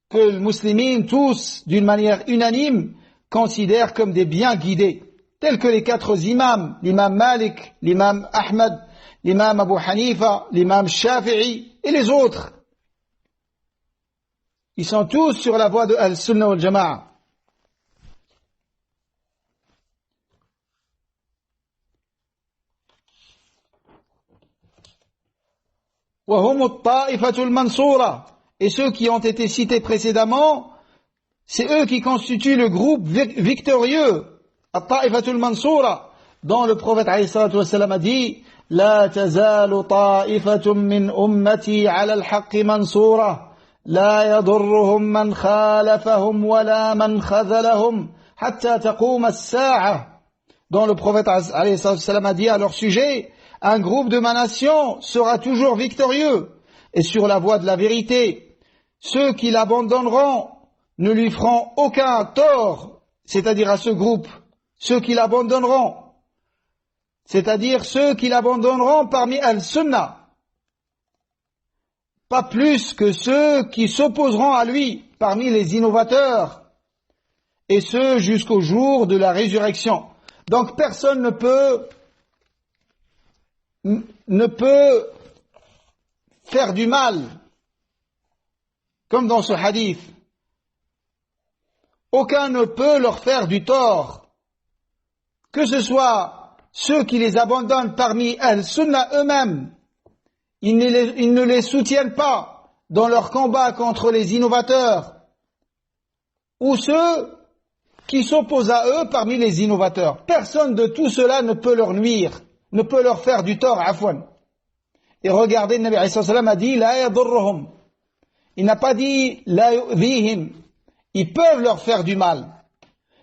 que les musulmans tous, d'une manière unanime, considèrent comme des bien guidés, tels que les 4 imams, l'imam Malik, l'imam Ahmad, l'imam Abu Hanifa, l'imam Shafi'i et les autres. Ils sont tous sur la voie de Al-Sunnah wal-Jama'a. وهم الطائفة المنصورة. Et ceux qui ont été cités précédemment, c'est eux qui constituent le groupe victorieux, الطائفة المنصورة, dont le prophète alayhi salatu wassalam a dit لا تزال طائفة من أمتي على الحق منصورة لا يضرهم من خالفهم ولا من خذلهم حتى تقوم الساعة. Dont le prophète alayhi salatu wassalam a dit à leur sujet, un groupe de ma nation sera toujours victorieux et sur la voie de la vérité. Ceux qui l'abandonneront ne lui feront aucun tort, c'est-à-dire à ce groupe, ceux qui l'abandonneront, c'est-à-dire ceux qui l'abandonneront parmi Al-Sunnah, pas plus que ceux qui s'opposeront à lui parmi les innovateurs et ce jusqu'au jour de la résurrection. Donc personne ne peut faire du mal, comme dans ce hadith. Aucun ne peut leur faire du tort, que ce soit ceux qui les abandonnent parmi Ahl-Sunnah eux-mêmes. Ils ne les soutiennent pas dans leur combat contre les innovateurs, ou ceux qui s'opposent à eux parmi les innovateurs. Personne de tout cela ne peut leur nuire, ne peut leur faire du tort, afwan. Et regardez, le Nabi sallallahu alayhi wa sallam a dit, la yadurruhum. Il n'a pas dit, la yu'dhihim. Ils peuvent leur faire du mal,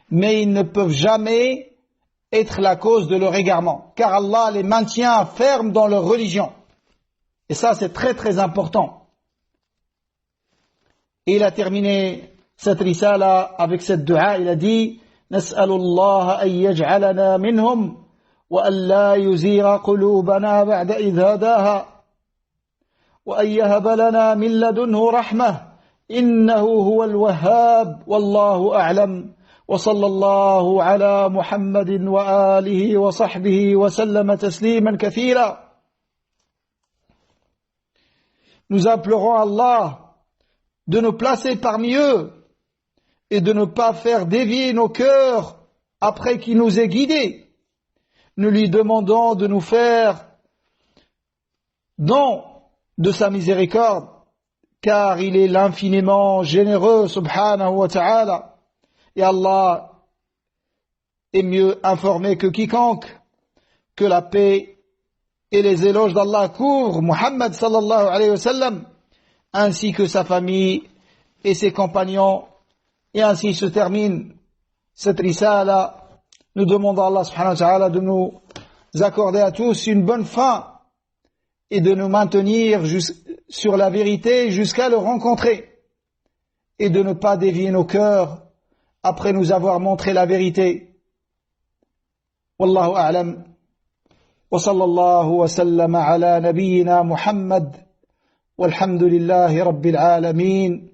mais ils ne peuvent jamais être la cause de leur égarement, car Allah les maintient fermes dans leur religion. Et ça, c'est très très important. Et il a terminé cette risala avec cette dua, il a dit, Nas'alullah an yaj'alana minhum, wa an la yuzira qulubana ba'da idh hadaha, wa an yahaba lana min ladunhu rahmah, innahu huwal wahhab, wallahu a'lam. وصلى الله على محمد وآله وصحبه وسلم تسليما كثيرا. Nous implorons Allah de nous placer parmi eux et de ne pas faire dévier nos cœurs après qu'il nous ait guidés. Nous lui demandons de nous faire don de sa miséricorde, car il est l'infiniment généreux, subhanahu wa ta'ala. Et Allah est mieux informé que quiconque, que la paix et les éloges d'Allah couvrent Muhammad sallallahu alayhi wa sallam, ainsi que sa famille et ses compagnons. Et ainsi se termine cette risala. Nous demandons à Allah subhanahu wa ta'ala de nous accorder à tous une bonne fin et de nous maintenir sur la vérité jusqu'à le rencontrer et de ne pas dévier nos cœurs après nous avoir montré la vérité. Wallahu a'lam. Wa sallallahu wa sallama ala nabiyyina Muhammad. Walhamdulillahi rabbil alamin.